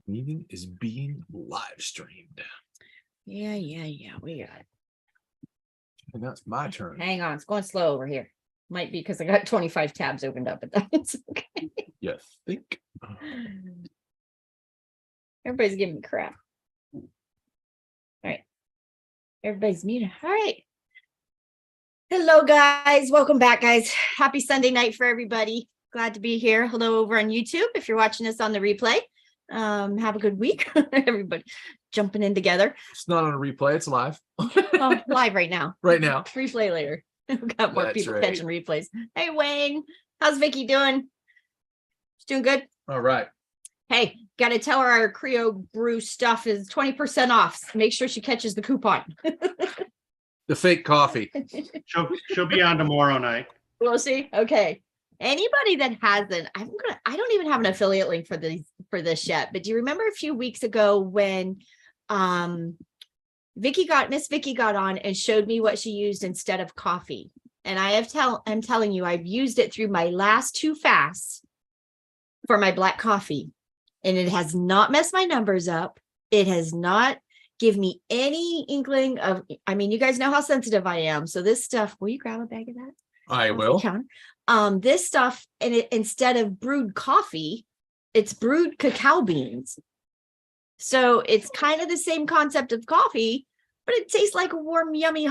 Meeting is being live streamed. Yeah, we got it. And that's my turn. Hang on, it's going slow over here. Might be because I got 25 tabs opened up, but that's okay. You think? Everybody's giving me crap. All right. Everybody's muted. All right. Hello, guys. Welcome back, guys. Happy Sunday night for everybody. Glad to be here. Hello over on YouTube. If you're watching us on the replay, have a good week. Everybody jumping in together. It's not on a replay. It's live. Oh, live right now. Right now. Replay later. We've got more That's people right. catching replays. Hey, Wayne. How's Vicky doing? She's doing good. All right. Hey, got to tell her our Creo brew stuff is 20% off. Make sure she catches the coupon. The fake coffee. She'll be on tomorrow night. We'll see. Okay. Anybody that hasn't, I don't even have an affiliate link for this yet. But do you remember a few weeks ago when Miss Vicky got on and showed me what she used instead of coffee? And I'm telling you, I've used it through my last 2 fasts for my black coffee. And it has not messed my numbers up. It has not given me any inkling of, I mean, you guys know how sensitive I am. So this stuff, will you grab a bag of that? I will. This stuff, and it, instead of brewed coffee, it's brewed cacao beans. So it's kind of the same concept of coffee, but it tastes like a warm, yummy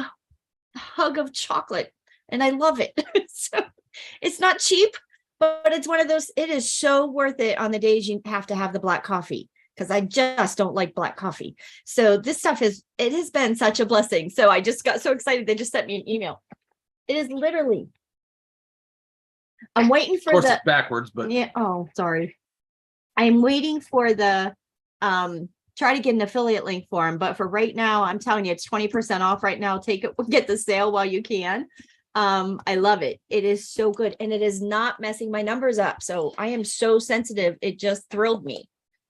hug of chocolate. And I love it. So it's not cheap, but it's one of those, it is so worth it on the days you have to have the black coffee, because I just don't like black coffee. So this stuff has been such a blessing. So I just got so excited. They just sent me an email. It is literally, I'm waiting for it's backwards, but yeah. Oh, sorry. I'm waiting for the, try to get an affiliate link for them. But for right now, I'm telling you, it's 20% off right now. Take it, get the sale while you can. I love it. It is so good. And it is not messing my numbers up. So I am so sensitive. It just thrilled me.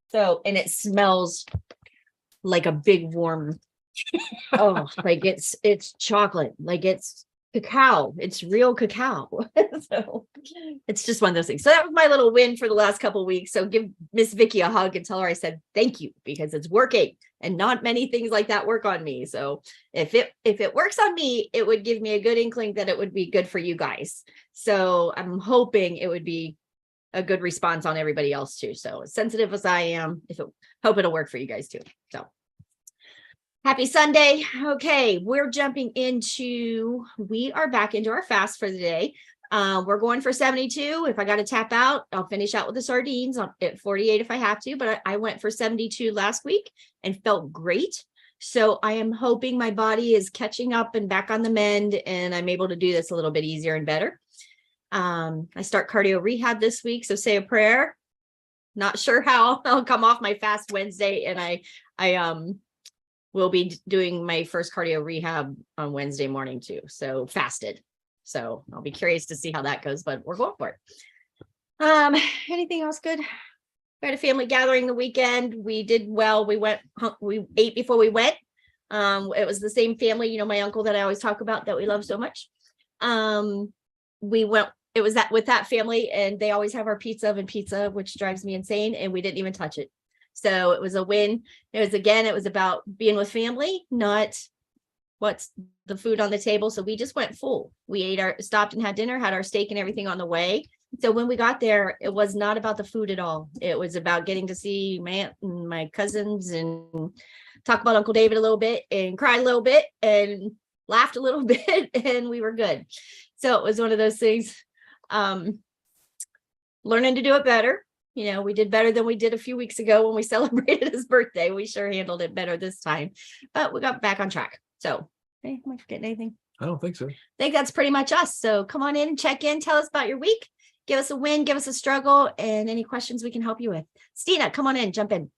So, and it smells like a big warm, oh, like it's chocolate, like it's cacao. It's real cacao. So it's just one of those things. So that was my little win for the last couple of weeks. So give Miss Vicky a hug and tell her I said thank you, because it's working, and not many things like that work on me. So if it works on me, it would give me a good inkling that it would be good for you guys. So I'm hoping it would be a good response on everybody else too. So as sensitive as I am, hope it'll work for you guys too. So happy Sunday. Okay, we are back into our fast for the day. We're going for 72. If I got to tap out, I'll finish out with the sardines at 48 if I have to, but I went for 72 last week and felt great. So I am hoping my body is catching up and back on the mend, and I'm able to do this a little bit easier and better. I start cardio rehab this week, so say a prayer. Not sure how I'll come off my fast Wednesday, and I will be doing my first cardio rehab on Wednesday morning too. So fasted. So I'll be curious to see how that goes, but we're going for it. Anything else good? We had a family gathering the weekend. We did well. We ate before we went. It was the same family, my uncle that I always talk about that we love so much. It was with that family, and they always have our pizza oven pizza, which drives me insane. And we didn't even touch it. So it was a win. It was about being with family, not what's the food on the table. So we just went full. We stopped and had dinner, had our steak and everything on the way. So when we got there, it was not about the food at all. It was about getting to see my aunt and my cousins and talk about Uncle David a little bit and cried a little bit and laughed a little bit, and we were good. So it was one of those things, learning to do it better. We did better than we did a few weeks ago when we celebrated his birthday. We sure handled it better this time, but we got back on track. So, hey, am I forgetting anything? I don't think so. I think that's pretty much us. So come on in and check in. Tell us about your week. Give us a win, give us a struggle, and any questions we can help you with. Stina, come on in, jump in.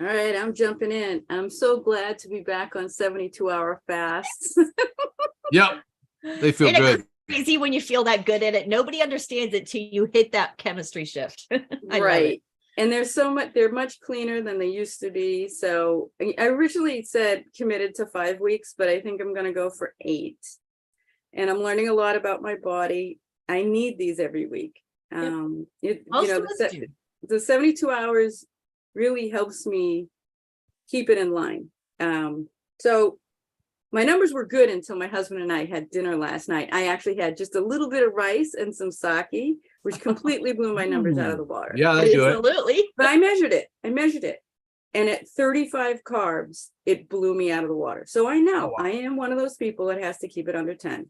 All right, I'm jumping in. I'm so glad to be back on 72-hour fasts. Yep. They feel good. Crazy when you feel that good at it. Nobody understands it till you hit that chemistry shift. Right. And they're much cleaner than they used to be. So I originally said committed to 5 weeks, but I think I'm going to go for 8. And I'm learning a lot about my body. I need these every week. Yep. The 72 hours really helps me keep it in line. So my numbers were good until my husband and I had dinner last night. I actually had just a little bit of rice and some sake, which completely blew my numbers out of the water. Yeah, they do it. Absolutely. But I measured it. And at 35 carbs, it blew me out of the water. So I know Oh, wow. I am one of those people that has to keep it under 10.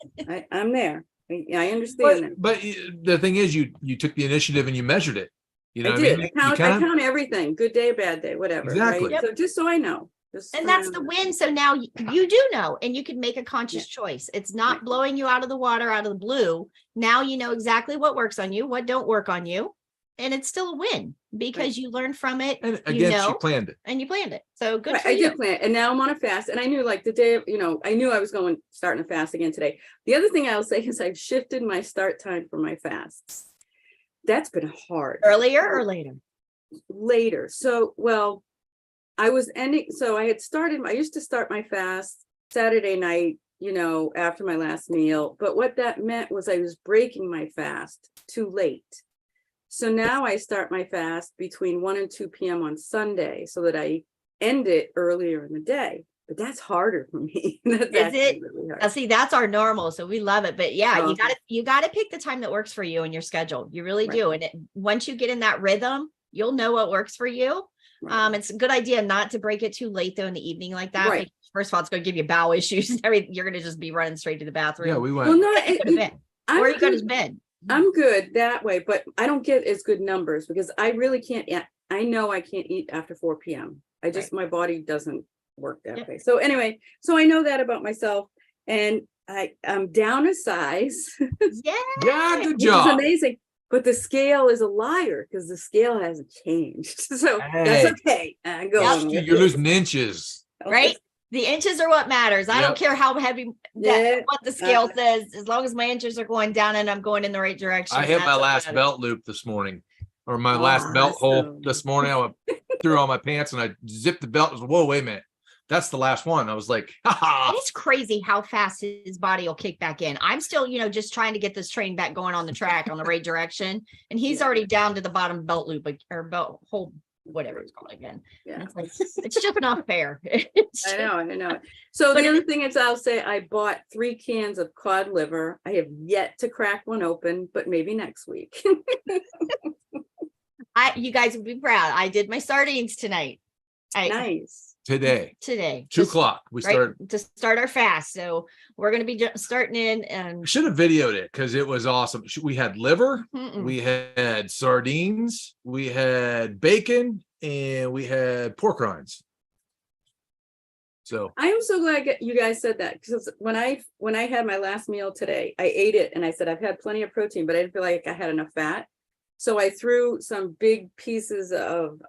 I'm there. I understand that. But the thing is, you took the initiative and you measured it. You know I what I did. mean? I count everything. Good day, bad day, whatever. Exactly. Right? Yep. So just so I know. And that's the win. So now you do know, and you can make a conscious choice. It's not Right. blowing you out of the water, out of the blue. Now you know exactly what works on you, what don't work on you. And it's still a win because you learn from it. And you again, know, she planned it. and you planned it. So good Right, for I you. did plan, and now I'm on a fast, and I knew like the day, I knew I was starting a fast again today. The other thing I'll say is I've shifted my start time for my fasts. That's been hard. Earlier or later? Later. So, well, I used to start my fast Saturday night, after my last meal. But what that meant was I was breaking my fast too late. So now I start my fast between 1 and 2 p.m. on Sunday so that I end it earlier in the day. But that's harder for me. That's Is it? really hard. Now, see, that's our normal. So we love it. But yeah, Oh, you gotta pick the time that works for you and your schedule. You really Right. do. And once you get in that rhythm, you'll know what works for you. Right. It's a good idea not to break it too late though in the evening like that. Right. Because first of all, it's going to give you bowel issues. You're going to just be running straight to the bathroom. Yeah, we Well, went. no, You go to bed. Or you go to good. bed. I'm good that way, but I don't get as good numbers because I really can't. I know I can't eat after 4 p.m. My body doesn't work that Yep. way. So anyway, so I know that about myself, and I'm down a size, Yeah. Yeah, good which is job. amazing. But the scale is a liar because the scale hasn't changed. So Hey. that's okay. I'm going. with You're it. losing inches. Right. The inches are what matters. I don't Yep. care how heavy Yeah. what the scale says, as long as my inches are going down and I'm going in the right direction. I hit that's my what last matters. belt loop this morning, or my last belt hole Awesome. this morning. I threw on my pants and I zipped the belt. I was, whoa, wait a minute. That's the last one. I was like, ha It's crazy how fast his body will kick back in. I'm still, just trying to get this train back going on the track on the right direction. And he's Yeah. already down to the bottom belt loop or belt hole, whatever it's called again. And Yeah. it's like, it's just not fair. I know. So But the other thing is, I'll say I bought 3 cans of cod liver. I have yet to crack one open, but maybe next week. You guys would be proud. I did my sardines tonight. Nice. today, Today. 2 o'clock. We Right, started. to start our fast. So we're going to be starting in and We should have videoed it because it was awesome. We had liver, we had sardines, we had bacon, and we had pork rinds. So I am so glad you guys said that, because when I had my last meal today, I ate it and I said I've had plenty of protein, but I didn't feel like I had enough fat. So I threw some big pieces of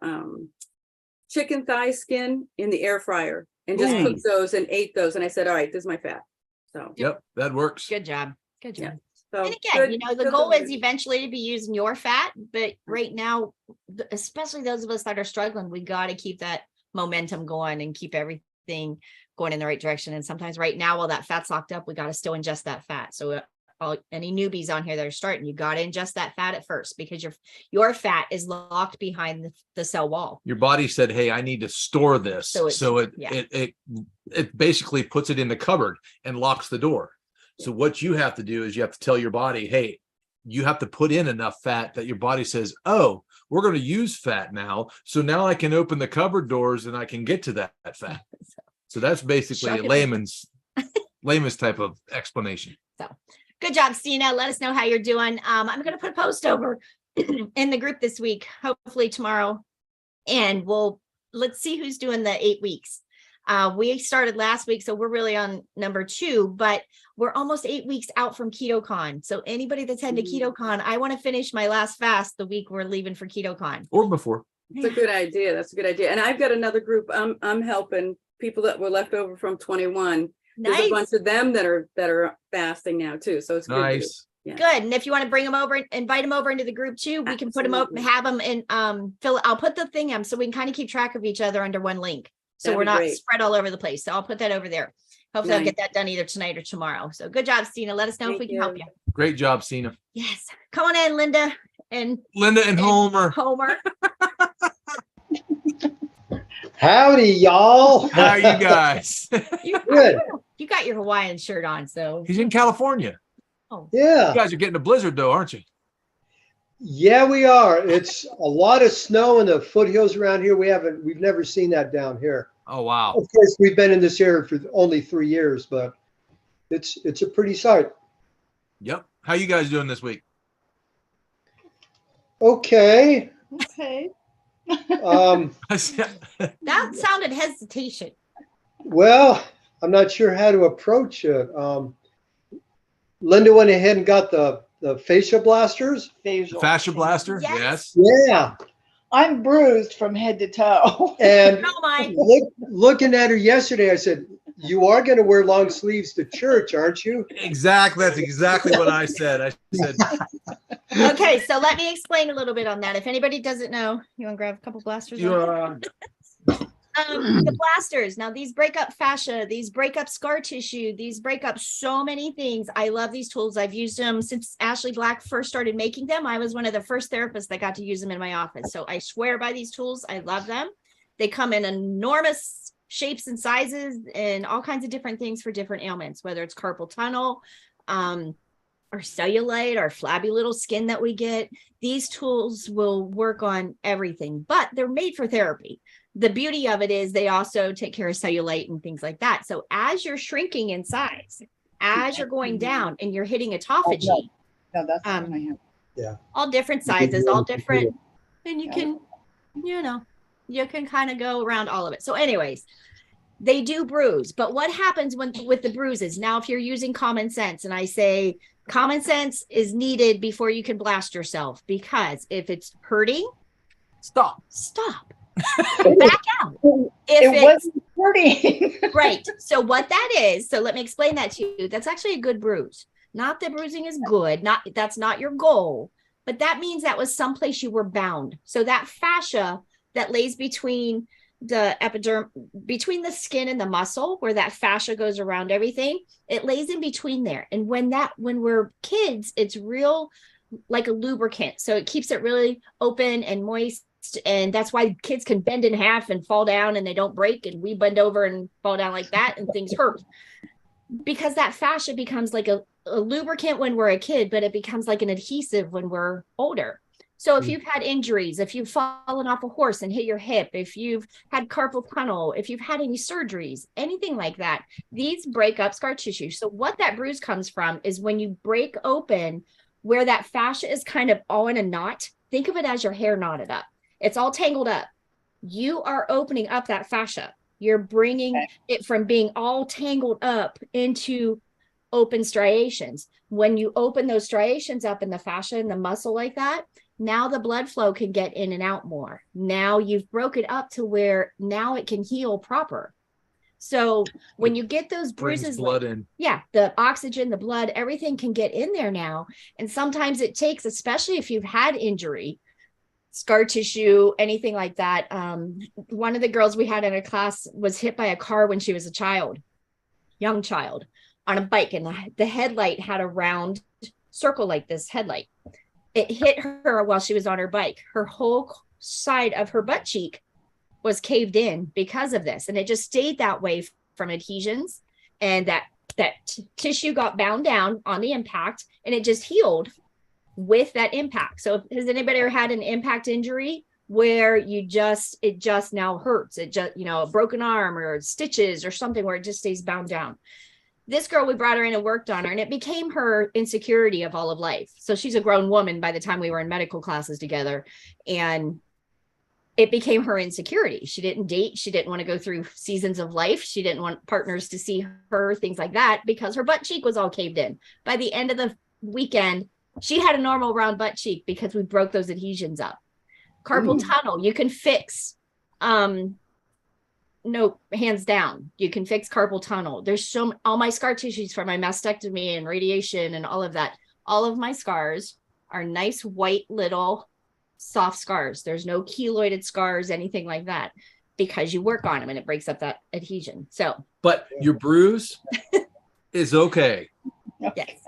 chicken thigh skin in the air fryer and just cooked those and ate those. And I said, all right, this is my fat. So yep, that works. good job. Good job. Yeah. So And again, good- the good goal is delivery. eventually to be using your fat, but right now, especially those of us that are struggling, we got to keep that momentum going and keep everything going in the right direction. And sometimes right now, while that fat's locked up, we got to still ingest that fat. So any newbies on here that are starting, you got to ingest that fat at first, because your fat is locked behind the cell wall. Your body said, hey, I need to store this. So it basically puts it in the cupboard and locks the door. So what you have to do is you have to tell your body, hey, you have to put in enough fat that your body says, oh, we're going to use fat now. So now I can open the cupboard doors and I can get to that fat. So that's basically a layman's type of explanation. So good job, Stina. Let us know how you're doing. I'm going to put a post over in the group this week, hopefully tomorrow. And let's see who's doing the 8 weeks. We started last week, so we're really on number 2, but we're almost 8 weeks out from KetoCon. So anybody that's heading to KetoCon, I want to finish my last fast the week we're leaving for KetoCon. Or before. That's a good idea. That's a good idea. And I've got another group. I'm helping people that were left over from 21. There's a bunch of them that are fasting now too. So it's nice. Yeah. Good. And if you want to bring them over, invite them over into the group too. We can put them up and have them in I'll put the thing so we can kind of keep track of each other under one link. So That'd we're be not great. spread all over the place. So I'll put that over there. Hopefully I'll Nice. get that done either tonight or tomorrow. So good job, Stina. Let us know if Thank we can help you. you. Great job, Sina. Yes. Come on in, Linda and Linda and Homer. Homer. Howdy, y'all. How are you guys? Good. You got your Hawaiian shirt on, so. He's in California. Oh. Yeah. You guys are getting a blizzard though, aren't you? Yeah, we are. It's a lot of snow in the foothills around here. We've never seen that down here. Oh, wow. Of course, we've been in this area for only 3 years, but it's a pretty sight. Yep. How you guys doing this week? Okay. Okay. That sounded hesitation. Well, I'm not sure how to approach it. Linda went ahead and got the fascia blasters. Facial. Fascia blaster? Yes. Yeah. I'm bruised from head to toe. And Oh my. looking at her yesterday, I said, "You are going to wear long sleeves to church, aren't you?" Exactly. That's exactly what I said. I said, Okay, so let me explain a little bit on that. If anybody doesn't know, you want to grab a couple blasters? The blasters. Now these break up fascia, these break up scar tissue, these break up so many things. I love these tools. I've used them since Ashley Black first started making them. I was one of the first therapists that got to use them in my office. So I swear by these tools. I love them. They come in enormous shapes and sizes and all kinds of different things for different ailments, whether it's carpal tunnel, or cellulite, or flabby little skin that we get. These tools will work on everything, but they're made for therapy. The beauty of it is they also take care of cellulite and things like that. So as you're shrinking in size, as you're going down and you're hitting autophagy, No, that's the one I have. Yeah. all different sizes, all different, and you can, you can kind of go around all of it. So anyways, they do bruise, but what happens with the bruises? Now, if you're using common sense, and I say common sense is needed before you can blast yourself, because if it's hurting, stop. Back out. It wasn't hurting. Right. So what that is, so let me explain that to you. That's actually a good bruise. Not that bruising is good. That's not your goal, but that means that was someplace you were bound. So that fascia that lays between the epiderm, between the skin and the muscle, where that fascia goes around everything, it lays in between there. And when we're kids, it's real like a lubricant. So it keeps it really open and moist. And that's why kids can bend in half and fall down and they don't break. And we bend over and fall down like that and things hurt. Because that fascia becomes like a lubricant when we're a kid, but it becomes like an adhesive when we're older. So if you've had injuries, if you've fallen off a horse and hit your hip, if you've had carpal tunnel, if you've had any surgeries, anything like that, these break up scar tissue. So what that bruise comes from is when you break open where that fascia is kind of all in a knot. Think of it as your hair knotted up. It's all tangled up. You are opening up that fascia. You're bringing it from being all tangled up into open striations. When you open those striations up in the fascia and the muscle like that, now the blood flow can get in and out more. Now you've broke it up to where now it can heal proper. So when you get those bruises, blood in. Yeah, the oxygen, the blood, everything can get in there now. And sometimes it takes, especially if you've had injury, scar tissue, anything like that. One of the girls we had in a class was hit by a car when she was a child, young child, on a bike, and the headlight had a round circle like this headlight. It hit her while she was on her bike. Her whole side of her butt cheek was caved in because of this. And it just stayed that way from adhesions. And that tissue got bound down on the impact, and it just healed with that impact. So has anybody ever had an impact injury where it just now hurts? It just, a broken arm or stitches or something where it just stays bound down. This girl, we brought her in and worked on her, and it became her insecurity of all of life. So she's a grown woman by the time we were in medical classes together, and it became her insecurity. She didn't date. She didn't want to go through seasons of life. She didn't want partners to see her, things like that, because her butt cheek was all caved in. By the end of the weekend, she had a normal round butt cheek because we broke those adhesions up. Carpal tunnel, you can fix. No, hands down, you can fix carpal tunnel. There's all my scar tissues from my mastectomy and radiation and all of that. All of my scars are nice, white, little soft scars. There's no keloided scars, anything like that, because you work on them and it breaks up that adhesion. So, but your bruise is okay. Yes.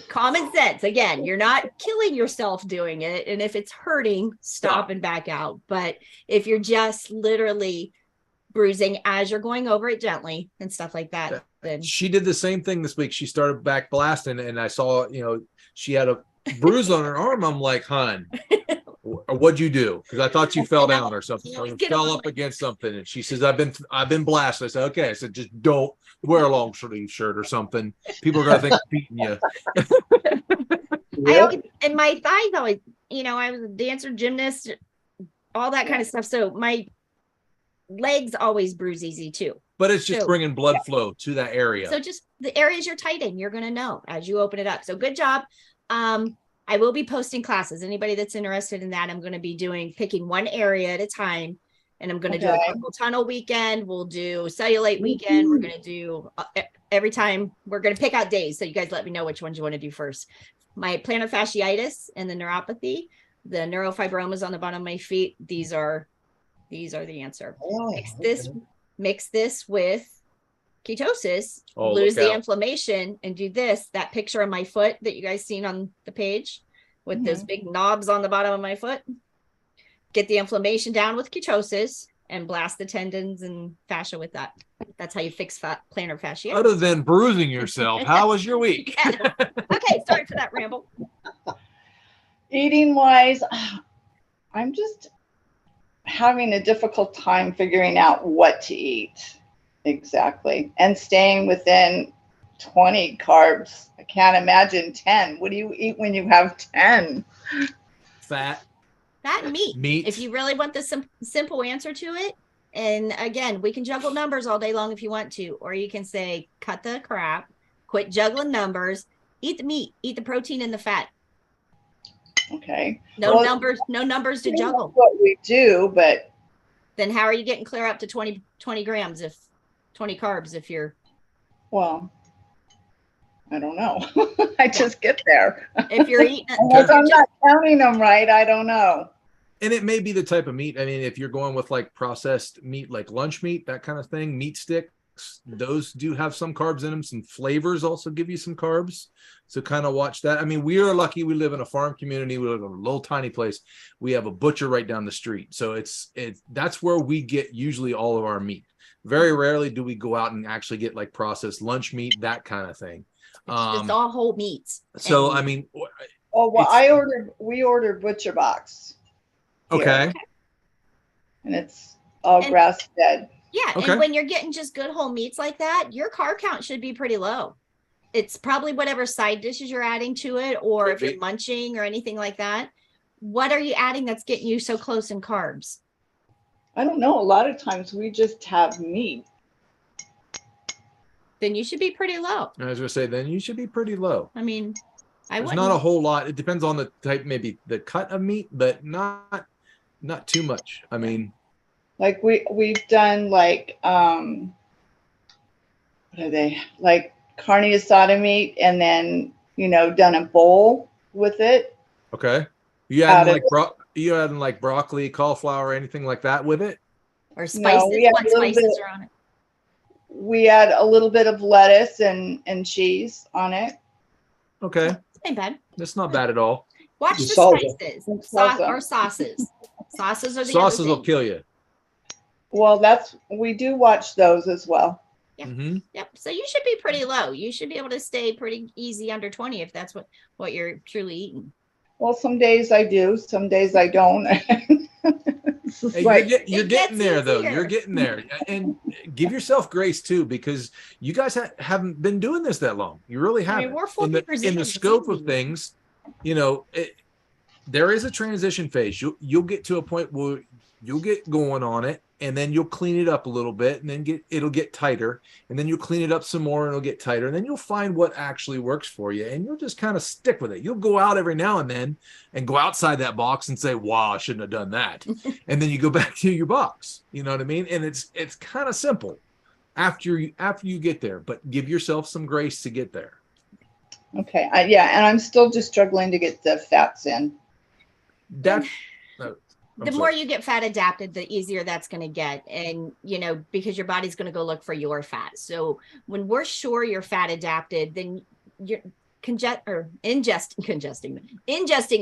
Common sense. Again, you're not killing yourself doing it. And if it's hurting, stop and back out. But if you're just literally bruising as you're going over it gently and stuff like that. Then She did the same thing this week. She started back blasting, and I saw, she had a bruise on her arm. I'm like, hon, what'd you do? Because I thought you fell down or something, or fell up against something. And she says, I've been blasted. I said, okay. I said, just don't wear a long sleeve shirt or something. People are gonna think I'm beating you. I always, and my thighs always, I was a dancer, gymnast, all that kind of stuff. So my legs always bruise easy too. But it's just bringing blood flow to that area. So just the areas you're tight in, you're going to know as you open it up. So good job. I will be posting classes. Anybody that's interested in that, I'm going to be picking one area at a time. And I'm going to do a carpal tunnel weekend. We'll do cellulite weekend. We're going to do every time. We're going to pick out days. So you guys let me know which ones you want to do first. My plantar fasciitis and the neuropathy, the neurofibromas on the bottom of my feet. These are the answer. Mix this with ketosis, lose the inflammation, and do this. That picture of my foot that you guys seen on the page with those big knobs on the bottom of my foot. Get the inflammation down with ketosis and blast the tendons and fascia with that. That's how you fix plantar fasciitis. Other than bruising yourself, how was your week? Okay, sorry for that ramble. Eating wise, I'm just having a difficult time figuring out what to eat exactly and staying within 20 carbs. I can't imagine 10. What do you eat when you have 10? Fat and meat. If you really want the simple answer to it, and again, we can juggle numbers all day long if you want to, or you can say, cut the crap, quit juggling numbers, eat the meat, eat the protein and the fat. Okay. No numbers to juggle. What we do, but then how are you getting clear up to 20 grams 20 carbs if you're I don't know. I just get there. If you're eating unless I'm not counting them right, I don't know. And it may be the type of meat. I mean, if you're going with like processed meat, like lunch meat, that kind of thing, meat sticks, those do have some carbs in them. Some flavors also give you some carbs. So kind of watch that. I mean, we are lucky. We live in a farm community. We live in a little tiny place. We have a butcher right down the street. So that's where we get usually all of our meat. Very rarely do we go out and actually get like processed lunch meat, that kind of thing. It's just all whole meats. So, I mean, we ordered Butcher Box. Okay. And it's all grass fed. Yeah. Okay. And when you're getting just good whole meats like that, your carb count should be pretty low. It's probably whatever side dishes you're adding to it, or if you're munching or anything like that. What are you adding that's getting you so close in carbs? I don't know. A lot of times we just have meat. Then you should be pretty low. I was going to say, then you should be pretty low. I mean, there's not a whole lot. It depends on the type, maybe the cut of meat, but not too much. I mean, like we've done like what are they, like carne asada meat, and then done a bowl with it. Okay. You adding like broccoli, cauliflower, anything like that with it? Or spices? What spices are on it? We add a little bit of lettuce and cheese on it. Okay. Ain't bad. That's not bad at all. Watch the spices. Or sauces. Sauces are the sauces will kill you. Well, we do watch those as well. Yeah. Mm-hmm. Yep. So you should be pretty low. You should be able to stay pretty easy under 20 if that's what you're truly eating. Well, some days I do, some days I don't. Hey, you're getting there, though. You're getting there. And give yourself grace, too, because you guys haven't been doing this that long. You really haven't. I mean, we're 40% in the scope of things, there is a transition phase. You'll get to a point where you'll get going on it, and then you'll clean it up a little bit, and then it'll get tighter, and then you'll clean it up some more, and it'll get tighter, and then you'll find what actually works for you, and you'll just kind of stick with it. You'll go out every now and then and go outside that box and say, wow, I shouldn't have done that. And then you go back to your box. You know what I mean? And it's kind of simple after you get there, but give yourself some grace to get there. Okay. And I'm still just struggling to get the fats in. The more you get fat adapted, the easier that's going to get. And, because your body's going to go look for your fat. So when we're sure you're fat adapted, then you're ingesting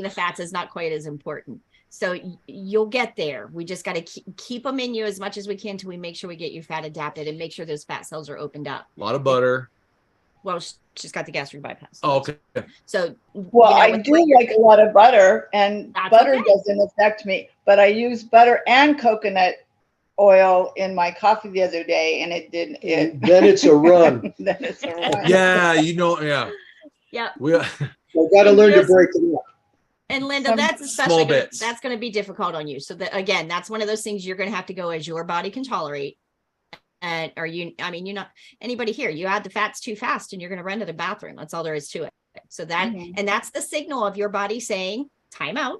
the fats is not quite as important. So you'll get there. We just got to keep them in you as much as we can till we make sure we get you fat adapted and make sure those fat cells are opened up. A lot of butter. Well, she's got the gastric bypass. Oh, okay. So, Well, I do like a lot of butter, and butter okay. doesn't affect me, but I use butter and coconut oil in my coffee the other day, and it didn't. Then it's a run. Then it's a run. Yeah, yeah. Yeah. We Got to learn to break it up. And Linda, that's especially that's going to be difficult on you. So that again, that's one of those things you're going to have to go as your body can tolerate. And you're not anybody here. You add the fats too fast, and you're going to run to the bathroom. That's all there is to it. So that and that's the signal of your body saying, "Time out,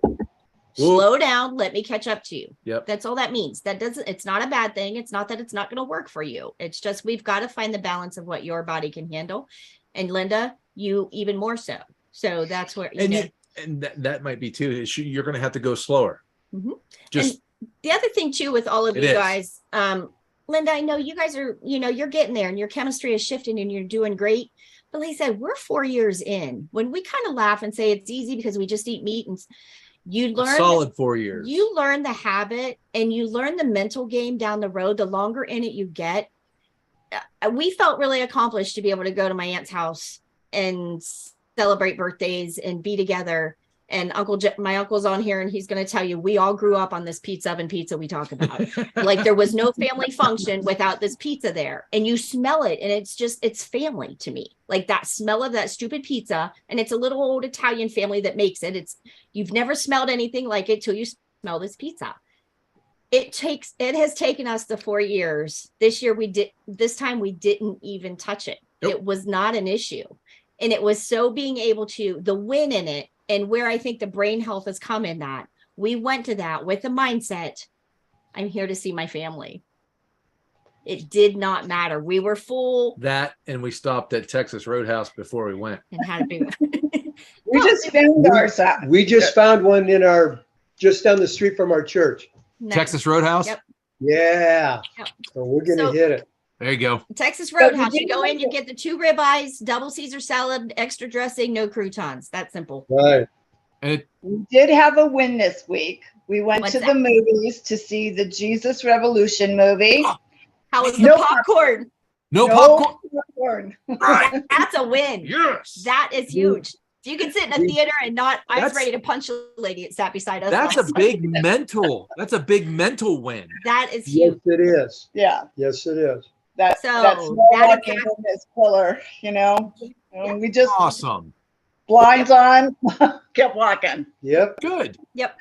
slow down, let me catch up to you." Yep. That's all that means. It's not a bad thing. It's not that it's not going to work for you. It's just we've got to find the balance of what your body can handle. And Linda, you even more so. So that's where and that might be too. You're going to have to go slower. Mm-hmm. Just and the other thing too with all of you guys, Linda, I know you guys are, you're getting there and your chemistry is shifting and you're doing great. But like I said, we're 4 years in. When we kind of laugh and say it's easy because we just eat meat, and you learn a solid 4 years. You learn the habit and you learn the mental game down the road. The longer in it you get, we felt really accomplished to be able to go to my aunt's house and celebrate birthdays and be together. And my uncle's on here and he's going to tell you, we all grew up on this pizza oven pizza we talk about. Like there was no family function without this pizza there. And you smell it. And it's family to me. Like that smell of that stupid pizza. And it's a little old Italian family that makes it. You've never smelled anything like it till you smell this pizza. It has taken us the 4 years. This time we didn't even touch it. Nope. It was not an issue. And it was so being able to, the win in it, and where I think the brain health has come in that, we went to that with the mindset, I'm here to see my family. It did not matter. We were full. That, and we stopped at Texas Roadhouse before we went. And had a big We just found ours. We just found one just down the street from our church. Nice. Texas Roadhouse? Yep. Yeah. Yep. So we're going to hit it. There you go. Texas Roadhouse. You go in, you get the 2 ribeyes, double Caesar salad, extra dressing, no croutons. That simple. Right. And we did have a win this week. We went to the movies to see the Jesus Revolution movie. How was the popcorn? No popcorn. Right. That's a win. Yes. That is huge. If you can sit in a theater and not, I was ready to punch a lady that sat beside us. That's a big mental win. That is huge. Yes, it is. Yeah. Yes, it is. That's killer, And we just awesome. Blinds on, kept walking. Yep. Good. Yep.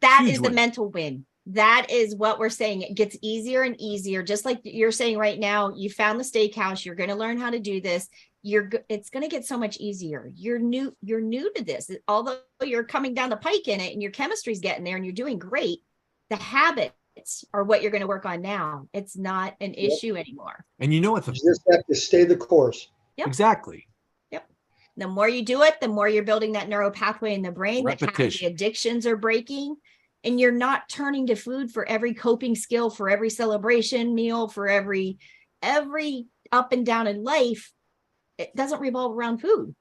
That Huge is win. the mental win. That is what we're saying. It gets easier and easier. Just like you're saying right now, you found the steakhouse. You're going to learn how to do this. It's going to get so much easier. You're new to this. Although you're coming down the pike in it and your chemistry's getting there and you're doing great, the habits are what you're going to work on now. It's not an issue anymore. And you know what? You just have to stay the course. Yep. Exactly. Yep. The more you do it, the more you're building that neural pathway in the brain. Repetition. The addictions are breaking. And you're not turning to food for every coping skill, for every celebration meal, for every up and down in life. It doesn't revolve around food.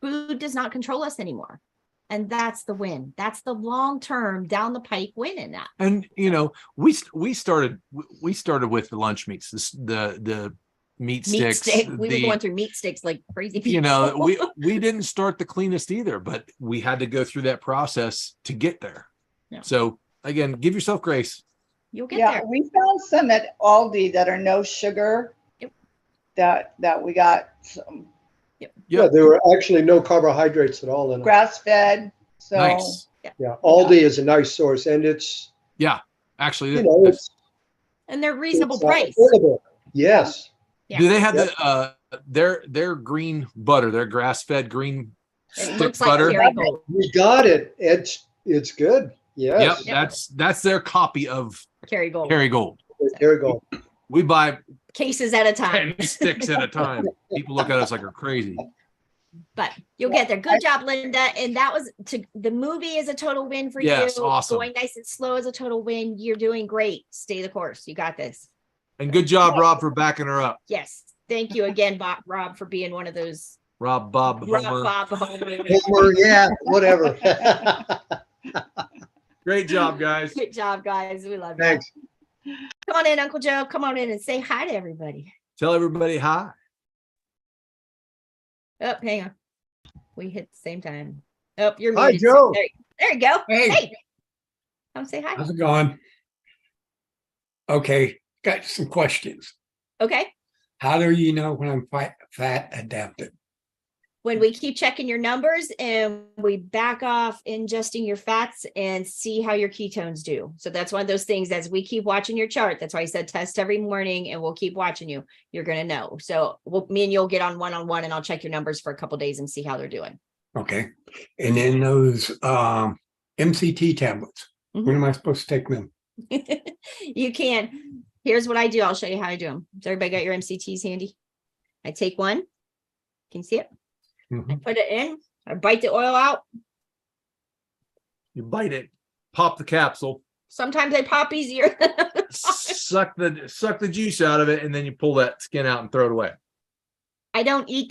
Food does not control us anymore. And that's the win. That's the long-term down the pike win in that. And, we started with the lunch meats, the meat sticks. We were going through meat sticks like crazy people. We didn't start the cleanest either, but we had to go through that process to get there. Yeah. So again, give yourself grace. You'll get there. We found some at Aldi that are no sugar. Yep. That we got some. Yep. Yeah, there were actually no carbohydrates at all in it. Grass fed. So nice. Yeah, Aldi is a nice source, and it's actually and they're reasonable price. Affordable. Yes. Yeah. Do they have their green butter, their grass fed green stick butter? Like we got it. It's good. Yes. Yep. That's their copy of Kerrygold. Kerrygold. We buy cases at a time. 10 sticks at a time. People look at us like we're crazy. But you'll get there. Good job, Linda. And that was the movie is a total win for you. Awesome. Going nice and slow is a total win. You're doing great. Stay the course. You got this. And good job, Rob, for backing her up. Yes. Thank you again, Rob, for being one of those. Bob, Homer. Homer. Homer, yeah, whatever. Great job, guys. Good job, guys. We love you. Thanks. Come on in, Uncle Joe. Come on in and say hi to everybody. Tell everybody hi. Oh, hang on. We hit the same time. Oh, you're Hi, muted. Joe. There you go. Hey. Come say hi. How's it going? Okay, got some questions. Okay. How do you know when I'm fat adapted? When we keep checking your numbers and we back off ingesting your fats and see how your ketones do. So that's one of those things as we keep watching your chart. That's why I said test every morning and we'll keep watching you. You're going to know. So me and you'll get on one-on-one and I'll check your numbers for a couple of days and see how they're doing. Okay. And then those MCT tablets. When am I supposed to take them? You can. Here's what I do. I'll show you how I do them. Does everybody got your MCTs handy? I take one. Can you see it? I put it in. I bite the oil out. You bite it, pop the capsule, Sometimes they pop easier than suck the juice out of it, and then you pull that skin out and throw it away. I don't eat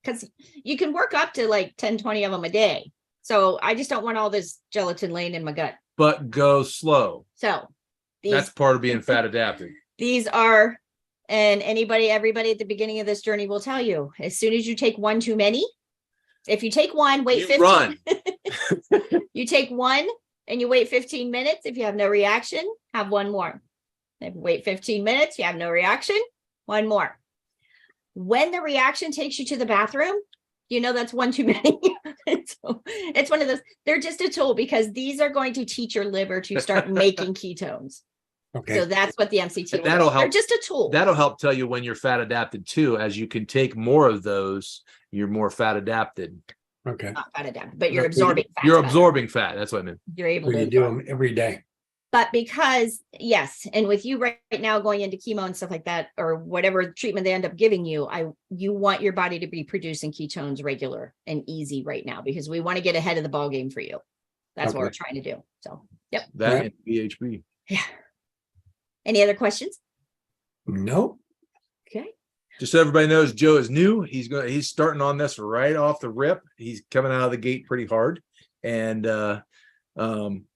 because you can work up to like 10, 20 of them a day. So I just don't want all this gelatin laying in my gut. But go slow. So That's part of being fat adapted. these are, and everybody at the beginning of this journey will tell you, as soon as you take one too many, if you take one, wait You 15. run. You take one and you wait 15 minutes. If you have no reaction, have one more. If you wait 15 minutes, you have no reaction, one more. When the reaction takes you to the bathroom, you know that's one too many. So it's one of those, they're just a tool because these are going to teach your liver to start making ketones. Okay. So that's what the MCT And that'll will do. They're help. just a tool. That'll help tell you when you're fat adapted too. As you can take more of those, you're more fat adapted. Okay. Not fat adapted, but you're absorbing fat. You're absorbing fat. That's what I mean. You're able So to you do absorb. them every day. But because, yes, and with you right now going into chemo and stuff like that, or whatever treatment they end up giving you, you want your body to be producing ketones regular and easy right now because we want to get ahead of the ball game for you. That's what Okay. we're trying to do. So, yep. That Yeah. and BHB. Yeah. Any other questions? Nope. Okay. Just so everybody knows, Joe is new. He's starting on this right off the rip. He's coming out of the gate pretty hard, and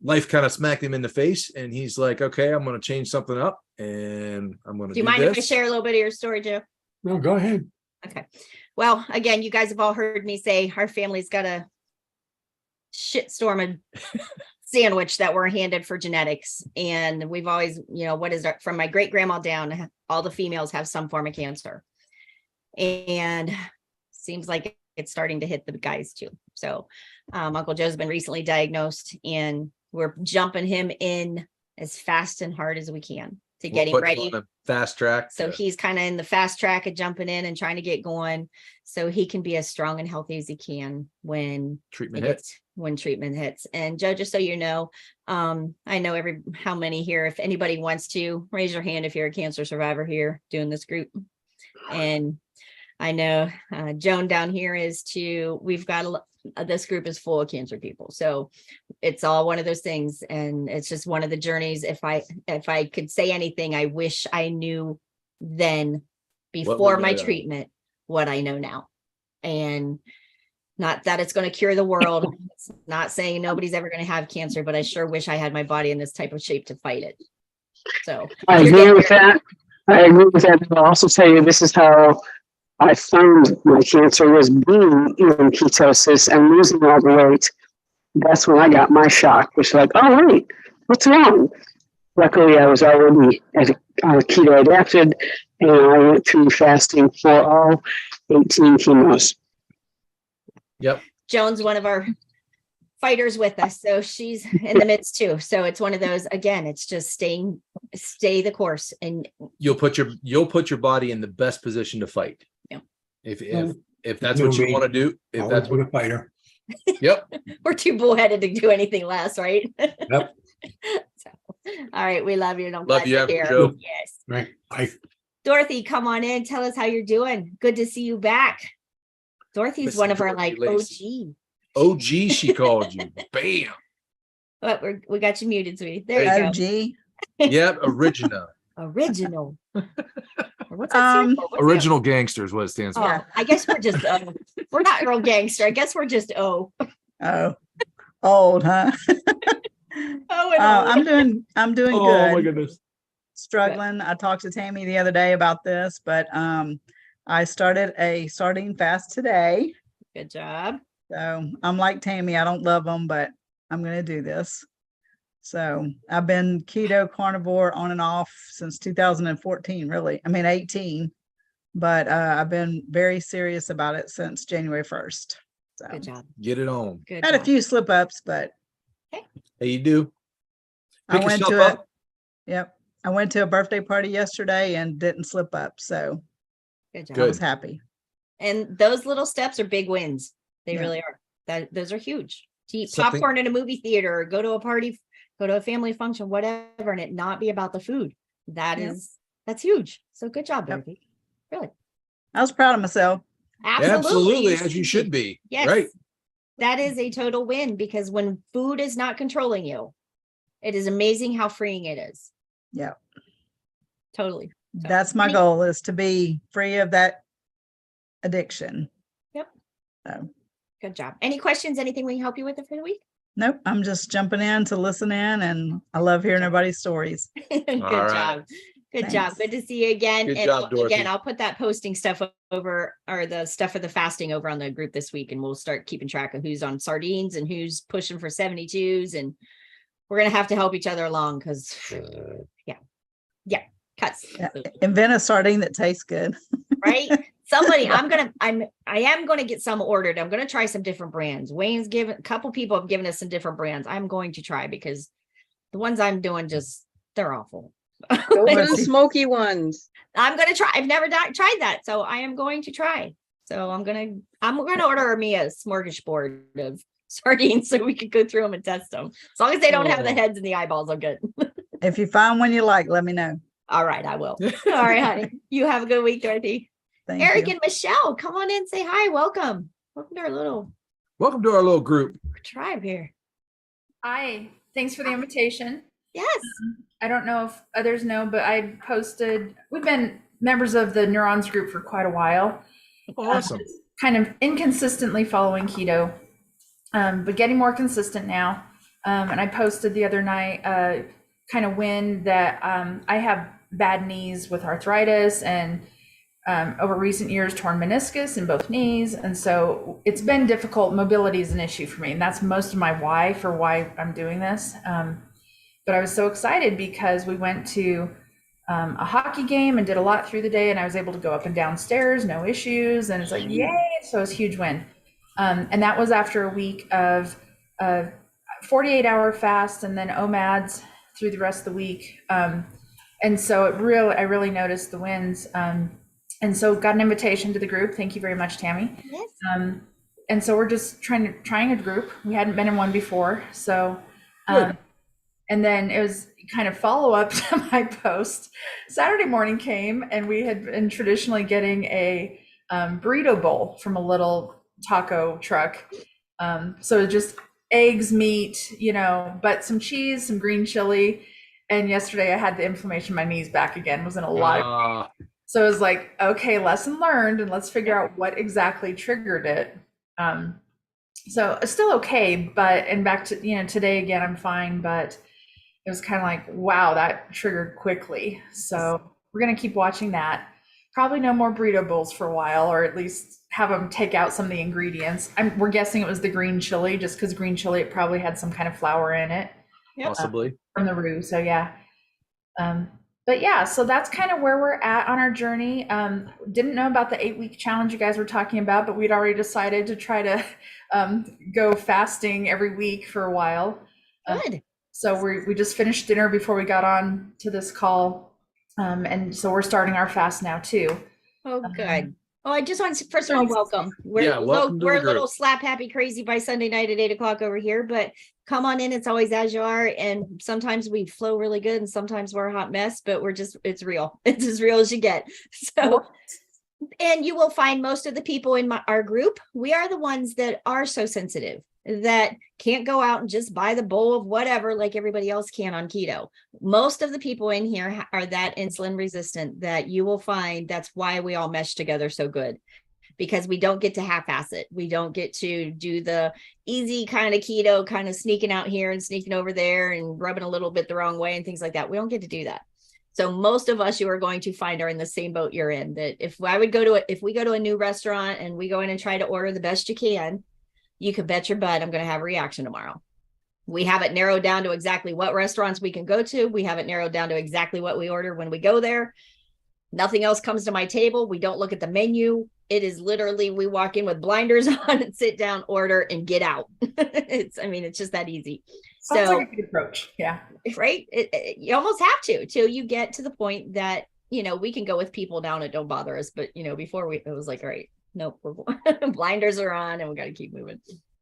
life kind of smacked him in the face, and he's like, "Okay, I'm going to change something up, and I'm going to Do you mind if I share a little bit of your story, Joe? No, go ahead. Okay. Well, again, you guys have all heard me say our family's got a shitstorm of sandwich that we're handed for genetics. And we've always, from my great grandma down, all the females have some form of cancer. And seems like it's starting to hit the guys too. So Uncle Joe's been recently diagnosed and we're jumping him in as fast and hard as we can to get him ready. Fast track. So he's kind of in the fast track of jumping in and trying to get going so he can be as strong and healthy as he can when treatment hits. And Joe, just so you know, I know how many here, if anybody wants to raise your hand, if you're a cancer survivor here doing this group. And I know Joan down here is too. We've got this group is full of cancer people. So it's all one of those things. And it's just one of the journeys. If I could say anything, I wish I knew then before my treatment, what I know now. And not that it's going to cure the world. It's not saying nobody's ever going to have cancer, but I sure wish I had my body in this type of shape to fight it. So I agree with that. I'll also tell you, this is how I found my cancer was being in ketosis and losing all the weight. That's when I got my shock, which was like, oh, wait, what's wrong? Luckily, I was already keto adapted and I went through fasting for all 18 chemos. Yep. Joan's one of our fighters with us. So she's in the midst too. So it's one of those, again, it's just stay the course and you'll put your body in the best position to fight. Yeah. If that's what you want to do, if that's what a fighter. Yep. We're too bullheaded to do anything less, right? Yep. So, all right. We love you. Don't Love you, Joe. Yes. Right. Bye. Dorothy, come on in. Tell us how you're doing. Good to see you back. Dorothy's Listen, one of our Dorothy like Lacey. OG, she called you. Bam. But we got you muted, sweetie. There you go. Yep. Original. Original. What's that stand for? What's Original gangsters, what it stands that? for. I guess we're just we're not real gangster. I guess we're just Oh, Old, huh? Oh, and I'm doing Oh good. my goodness. Struggling. I talked to Tammy the other day about this, but I started a sardine fast today. good job. So I'm like Tammy, I don't love them, but I'm going to do this. So I've been keto carnivore on and off since 2014, really. I mean, 18, but I've been very serious about it since January 1st. So Good job. Get it on. Good had a job. few slip ups, but Hey, you do. I Pick went yourself to it. up. Yep. I went to a birthday party yesterday and didn't slip up. So Good job. I was happy. And those little steps are big wins. They Yeah. really are. Those are huge. To eat Something- popcorn in a movie theater, or go to a party, go to a family function, whatever, and it not be about the food. Yep. That's huge. So good job, Yep. Dorothy. Really. I was proud of myself. Absolutely. As you should be. Yes. Right. That is a total win, because when food is not controlling you, it is amazing how freeing it is. Yeah. Totally. So, That's my goal, is to be free of that addiction. Yep. So Good job. Any questions? Anything we can help you with for the week? nope, I'm just jumping in to listen in, and I love hearing everybody's stories. Good right. job. Good job. Thanks. Good to see you again. Good And job, Dorothy. again, I'll put that posting stuff over, or the stuff for the fasting over on the group this week, and we'll start keeping track of who's on sardines and who's pushing for 72s. And we're going to have to help each other along, because yeah, cuts. Yeah. Invent a sardine that tastes good. Right? Somebody, I am going to get some ordered. I'm going to try some different brands. Wayne's given, a couple people have given us some different brands. I'm going to try, because the ones I'm doing they're awful. Go for the smoky ones. I'm going to try. I've never tried that. So I am going to try. So I'm going to order me a smorgasbord of sardines so we can go through them and test them. As long as they don't have the heads and the eyeballs, I'm good. If you find one you like, let me know. All right, I will. All right, honey. You have a good week, Dorothy. Thank Eric you. and Michelle, come on in, say hi. Welcome. Welcome to our little group. tribe here. Hi, thanks for the invitation. Yes. I don't know if others know, but we've been members of the Neurons group for quite a while. Awesome. Kind of inconsistently following keto, but getting more consistent now. And I posted the other night, kind of when that I have bad knees with arthritis, and over recent years torn meniscus in both knees, and so it's been difficult. Mobility is an issue for me, and that's most of my why I'm doing this. But I was so excited because we went to a hockey game and did a lot through the day, and I was able to go up and down stairs, no issues, and it's like, yay. So it was a huge win. And that was after a week of 48-hour fast and then OMADs through the rest of the week. And so I really noticed the wins. And so got an invitation to the group. Thank you very much, Tammy. Yes. And so we're just trying a group. We hadn't been in one before. So, and then it was kind of follow up to my post. Saturday morning came, and we had been traditionally getting a burrito bowl from a little taco truck. So just eggs, meat, but some cheese, some green chili. And yesterday I had the inflammation in my knees back again. Was in a lot so it was like, okay, lesson learned, and let's figure out what exactly triggered it. So it's still okay, and back to, today again, I'm fine, but it was kind of like, wow, that triggered quickly. So we're going to keep watching that. Probably no more burrito bowls for a while, or at least have them take out some of the ingredients. We're guessing it was the green chili, just because green chili, it probably had some kind of flour in it. Possibly. From the roux. So yeah. But yeah, so that's kind of where we're at on our journey. Didn't know about the 8-week challenge you guys were talking about, but we'd already decided to try to go fasting every week for a while. Good. So we just finished dinner before we got on to this call. And so we're starting our fast now too. Oh, good. Oh, I just want to, first of all, welcome. Welcome to we're the a little group. slap happy crazy by Sunday night at 8:00 over here, but come on in. It's always as you are. And sometimes we flow really good, and sometimes we're a hot mess, but it's real. It's as real as you get. So, and you will find most of the people in our group, we are the ones that are so sensitive, that can't go out and just buy the bowl of whatever like everybody else can on keto. Most of the people in here are that insulin resistant that you will find. That's why we all mesh together so good, because we don't get to half-ass it. We don't get to do the easy kind of keto, kind of sneaking out here and sneaking over there and rubbing a little bit the wrong way and things like that. We don't get to do that. So most of us you are going to find are in the same boat you're in, that if we go to a new restaurant and we go in and try to order the best you can bet your butt I'm going to have a reaction tomorrow. We have it narrowed down to exactly what restaurants we can go to. We have it narrowed down to exactly what we order when we go there. Nothing else comes to my table. We don't look at the menu. It is literally, we walk in with blinders on and sit down, order, and get out. It's just that easy. Sounds So like a good approach. Yeah. Right. You almost have to till you get to the point that, we can go with people now and it don't bother us. But, before it was like, all right, nope, blinders are on and we got to keep moving.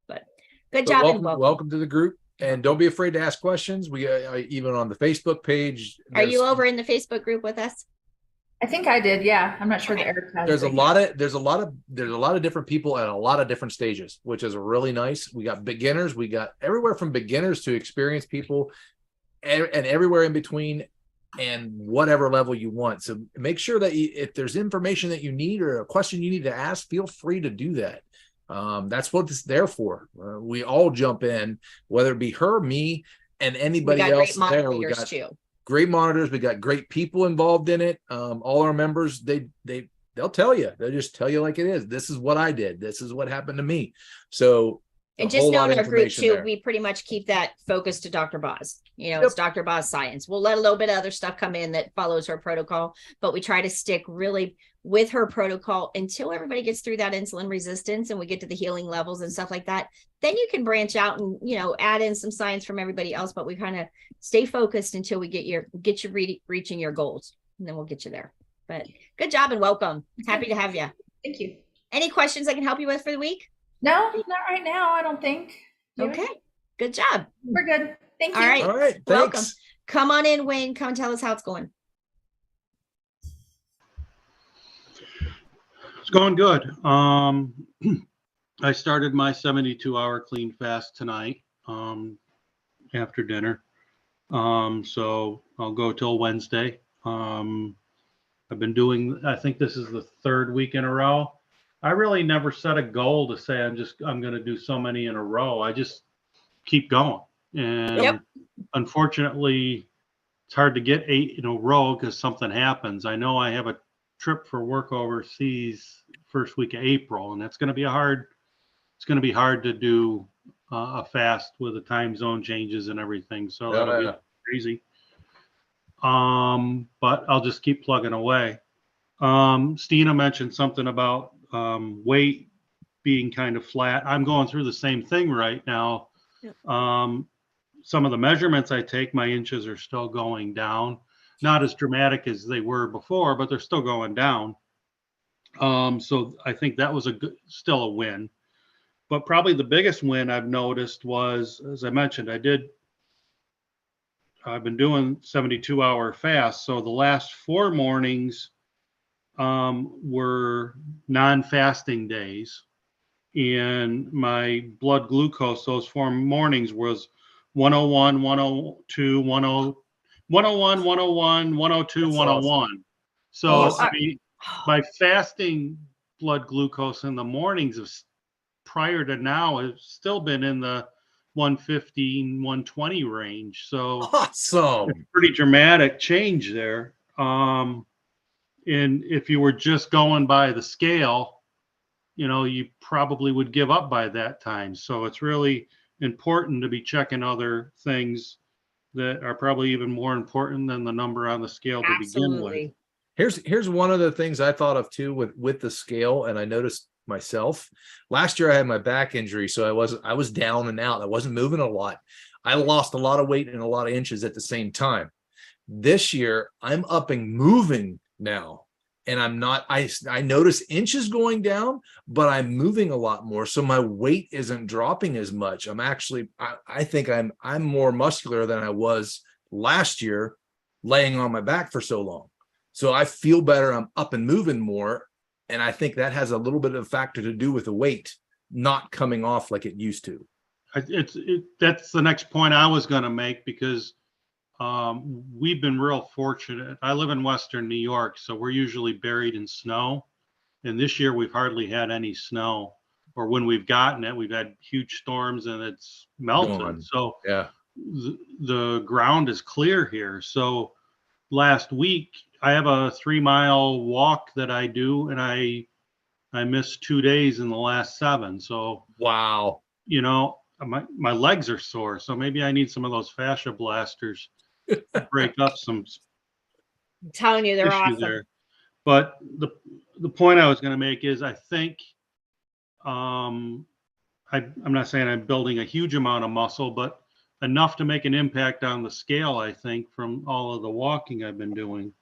But good job. Welcome to the group. And don't be afraid to ask questions. We even on the Facebook page. Are you over in the Facebook group with us? I think I did. Yeah. I'm not sure that Eric has. There's a lot of different people at a lot of different stages, which is really nice. We got beginners. We got everywhere from beginners to experienced people and everywhere in between and whatever level you want. So make sure that if there's information that you need or a question you need to ask, feel free to do that. That's what it's there for. We all jump in, whether it be her, me, and anybody else there. We got great monitors. We got great people involved in it. All our members, they'll tell you. They'll just tell you like it is. This is what I did. This is what happened to me. So, and just know in our group too, we pretty much keep that focused to Dr. Boz. It's Dr. Boz science. We'll let a little bit of other stuff come in that follows her protocol, but we try to stick really with her protocol until everybody gets through that insulin resistance and we get to the healing levels and stuff like that. Then you can branch out and, add in some science from everybody else, but we kind of stay focused until we get you reaching your goals, and then we'll get you there. But good job and welcome. Happy to have you. Thank you. Any questions I can help you with for the week? No, not right now. I don't think. Okay. Good job. We're good. Thank you. All right. Thanks. Welcome. Come on in, Wayne. Come and tell us how it's going. It's going good. I started my 72-hour clean fast tonight after dinner. So I'll go till Wednesday. I've been doing, I think this is the 3rd week in a row. I really never set a goal to say I'm going to do so many in a row. I just keep going. And unfortunately, it's hard to get 8 in a row because something happens. I know I have a trip for work overseas first week of April, and that's going to be it's going to be hard to do a fast with the time zone changes and everything. So that'll be crazy. But I'll just keep plugging away. Stina mentioned something about weight being kind of flat. I'm going through the same thing right now. Some of the measurements I take, my inches are still going down. Not as dramatic as they were before, but they're still going down. So I think that was still a win. But probably the biggest win I've noticed was, as I mentioned, I've been doing 72-hour fast. So the last 4 mornings were non-fasting days. And my blood glucose, those 4 mornings was 101, 102, 101, 101, 102, 101. So my fasting blood glucose in the mornings prior to now has still been in the 115, 120 range. So awesome. It's a pretty dramatic change there. And if you were just going by the scale, you probably would give up by that time. So it's really important to be checking other things that are probably even more important than the number on the scale to begin with. Here's one of the things I thought of too with the scale, and I noticed myself last year I had my back injury, so I was down and out. I wasn't moving a lot. I lost a lot of weight and a lot of inches at the same time. This year I'm moving now, and I'm not. I notice inches going down, but I'm moving a lot more, so my weight isn't dropping as much. I'm actually I think I'm more muscular than I was last year, laying on my back for so long. So I feel better. I'm up and moving more. And I think that has a little bit of a factor to do with the weight not coming off like it used to. That's the next point I was going to make, because we've been real fortunate. I live in Western New York, so we're usually buried in snow. And this year we've hardly had any snow, or when we've gotten it, we've had huge storms and it's melted. Gone. So Yeah. the ground is clear here. So last week I have a 3-mile walk that I do, and I missed 2 days in the last 7. So, Wow. you know, my legs are sore. So maybe I need some of those fascia blasters to break up some I'm telling you, they're issue awesome. there. But the point I was going to make is I think I'm not saying I'm building a huge amount of muscle, but enough to make an impact on the scale, I think, from all of the walking I've been doing.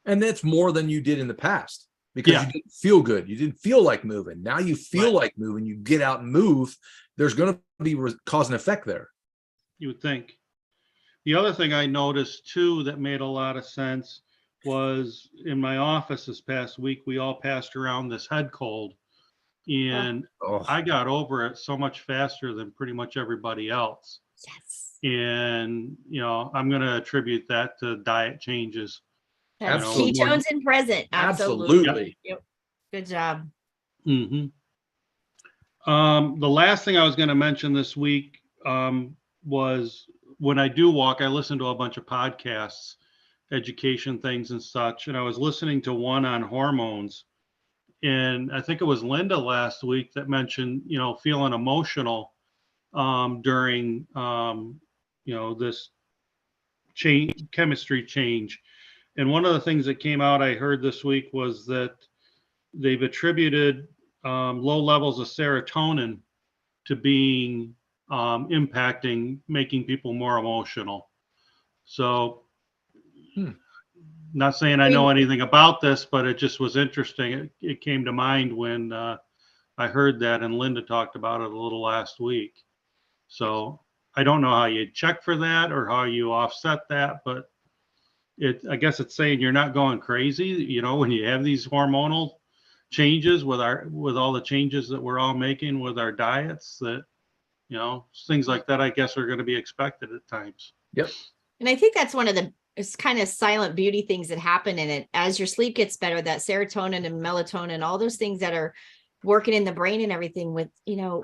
And that's more than you did in the past, because you didn't feel good. You didn't feel like moving. Now you feel like moving. You get out and move. There's going to be cause and effect there. You would think. The other thing I noticed too that made a lot of sense was in my office this past week, we all passed around this head cold, and I got over it so much faster than pretty much everybody else. Yes. And, you know, I'm going to attribute that to diet changes. That's Absolutely. ketones in present. Absolutely. Yep. Good job. Mm-hmm. The last thing I was going to mention this week was when I do walk, I listen to a bunch of podcasts, education things and such. And I was listening to one on hormones. And I think it was Linda last week that mentioned, you know, feeling emotional during, you know, this chemistry change. And one of the things that came out I heard this week was that they've attributed low levels of serotonin to being impacting, making people more emotional. So not saying I know anything about this, but it just was interesting. It came to mind when I heard that, and Linda talked about it a little last week. So I don't know how you check for that or how you offset that, but I guess it's saying you're not going crazy, you know, when you have these hormonal changes with all the changes that we're all making with our diets, that, you know, things like that, I guess, are going to be expected at times. Yep. And I think that's one of the kind of silent beauty things that happen in it. As your sleep gets better, that serotonin and melatonin, all those things that are working in the brain and everything with, you know,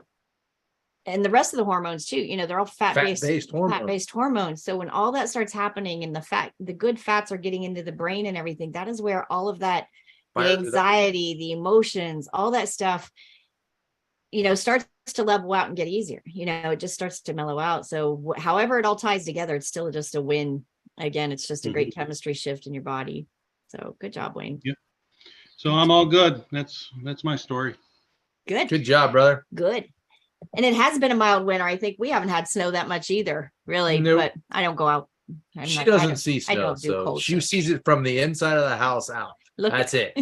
and the rest of the hormones too, you know, they're all fat-based hormones. So when all that starts happening and the good fats are getting into the brain and everything, that is where all of that, the anxiety, the emotions, all that stuff, you know, starts to level out and get easier. You know, it just starts to mellow out. So however it all ties together, it's still just a win. Again, it's just a great chemistry shift in your body. So good job, Wayne. Yep. So I'm all good. That's my story. Good job, brother. Good. And it has been a mild winter. I think we haven't had snow that much either, really. Nope. But I don't go out. She doesn't see snow, so she sees it from the inside of the house out. That's it.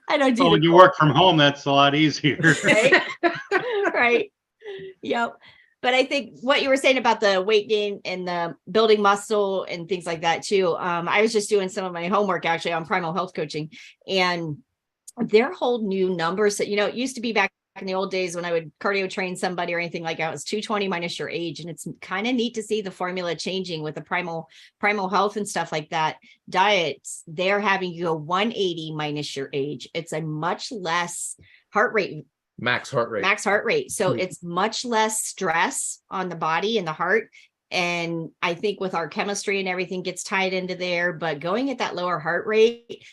I don't do. Well, when you work from home, that's a lot easier. Right? Right. Yep. But I think what you were saying about the weight gain and the building muscle and things like that too. I was just doing some of my homework actually on primal health coaching, and their whole new numbers that, you know, it used to be back in the old days when I would cardio train somebody or anything like that, it was 220 minus your age. And it's kind of neat to see the formula changing with the primal health and stuff like that. Diets, they're having you go 180 minus your age. It's a much less heart rate. Max heart rate. So it's much less stress on the body and the heart. And I think with our chemistry and everything gets tied into there, but going at that lower heart rate,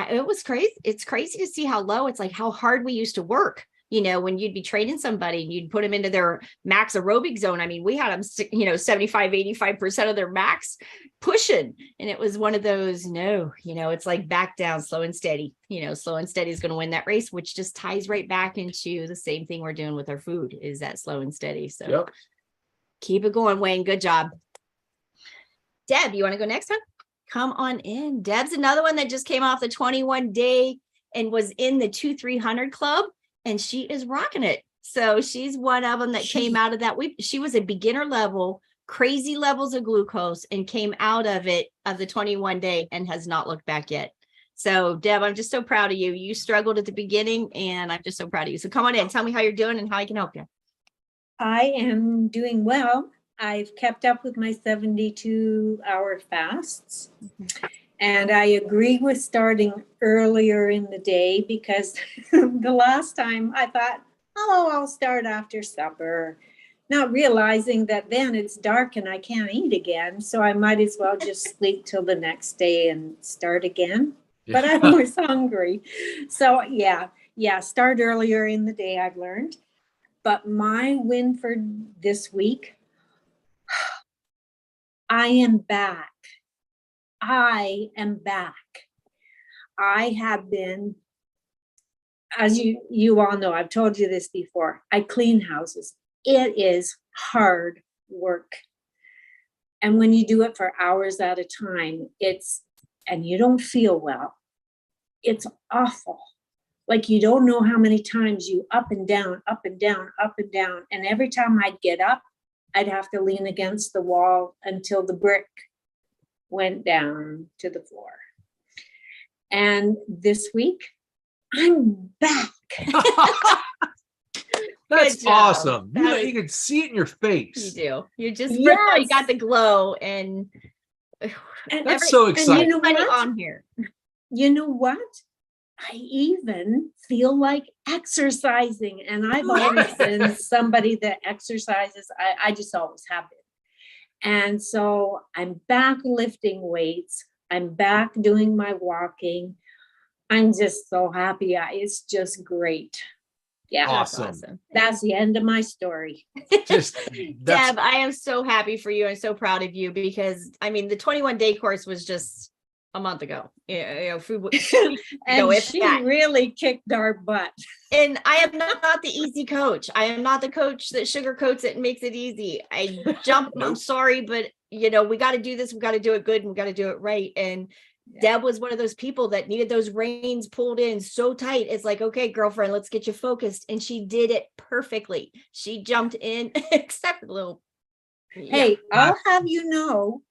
it was crazy. It's crazy to see how low. It's like how hard we used to work. You know, when you'd be training somebody and you'd put them into their max aerobic zone. I mean, we had them, you know, 75, 85% of their max pushing. And it was one of those, no, you know, it's like back down, slow and steady. You know, slow and steady is going to win that race, which just ties right back into the same thing we're doing with our food, is that slow and steady. So keep it going, Wayne. Good job. Deb, you want to go next one? Come on in. Deb's another one that just came off the 21-day and was in the 2-300 club. And she is rocking it. So she's one of them that came out of that. She was a beginner level, crazy levels of glucose, and came out of it of the 21-day and has not looked back yet. So Deb, I'm just so proud of you. You struggled at the beginning and I'm just so proud of you. So come on in, tell me how you're doing and how I can help you. I am doing well. I've kept up with my 72-hour fasts. And I agree with starting earlier in the day because the last time I thought, oh, I'll start after supper, not realizing that then it's dark and I can't eat again. So I might as well just sleep till the next day and start again. But I was hungry. So yeah, start earlier in the day, I've learned. But my win for this week, I am back. I am back. I have been, as you all know, I've told you this before, I clean houses. It is hard work. And when you do it for hours at a time, and you don't feel well, it's awful. Like you don't know how many times you up and down, up and down, up and down. And every time I'd get up, I'd have to lean against the wall until the brick went down to the floor. And this week, I'm back. That's awesome. You can see it in your face. You do. You just you got the glow and that's so exciting. And you know what? On here. You know what? I even feel like exercising, and I've always been somebody that exercises. I just always have been. And so I'm back lifting weights. I'm back doing my walking. I'm just so happy. It's just great. Yeah. Awesome. That's the end of my story. Deb, I am so happy for you and so proud of you because the 21-day course was just a month ago. Food and she really kicked our butt. And I am not the easy coach. I am not the coach that sugarcoats it and makes it easy. I jump. I'm sorry, but we got to do this. We got to do it good and we got to do it right. And Deb was one of those people that needed those reins pulled in so tight. It's like, okay, girlfriend, let's get you focused. And she did it perfectly. She jumped in, except for the little. Hey, I'll have you know,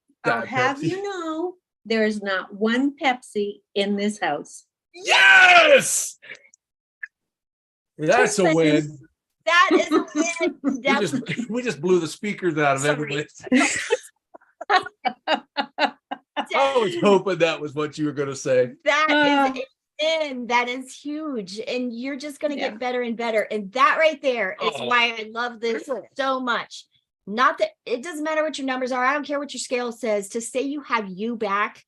there's not one Pepsi in this house. Yes! That's a win. That is a win. We just blew the speakers out of everybody. I was hoping that was what you were going to say. That is huge. And you're just going to get better and better. And that right there is why I love this so much. Not that it doesn't matter what your numbers are. I don't care what your scale says. To say you have you back.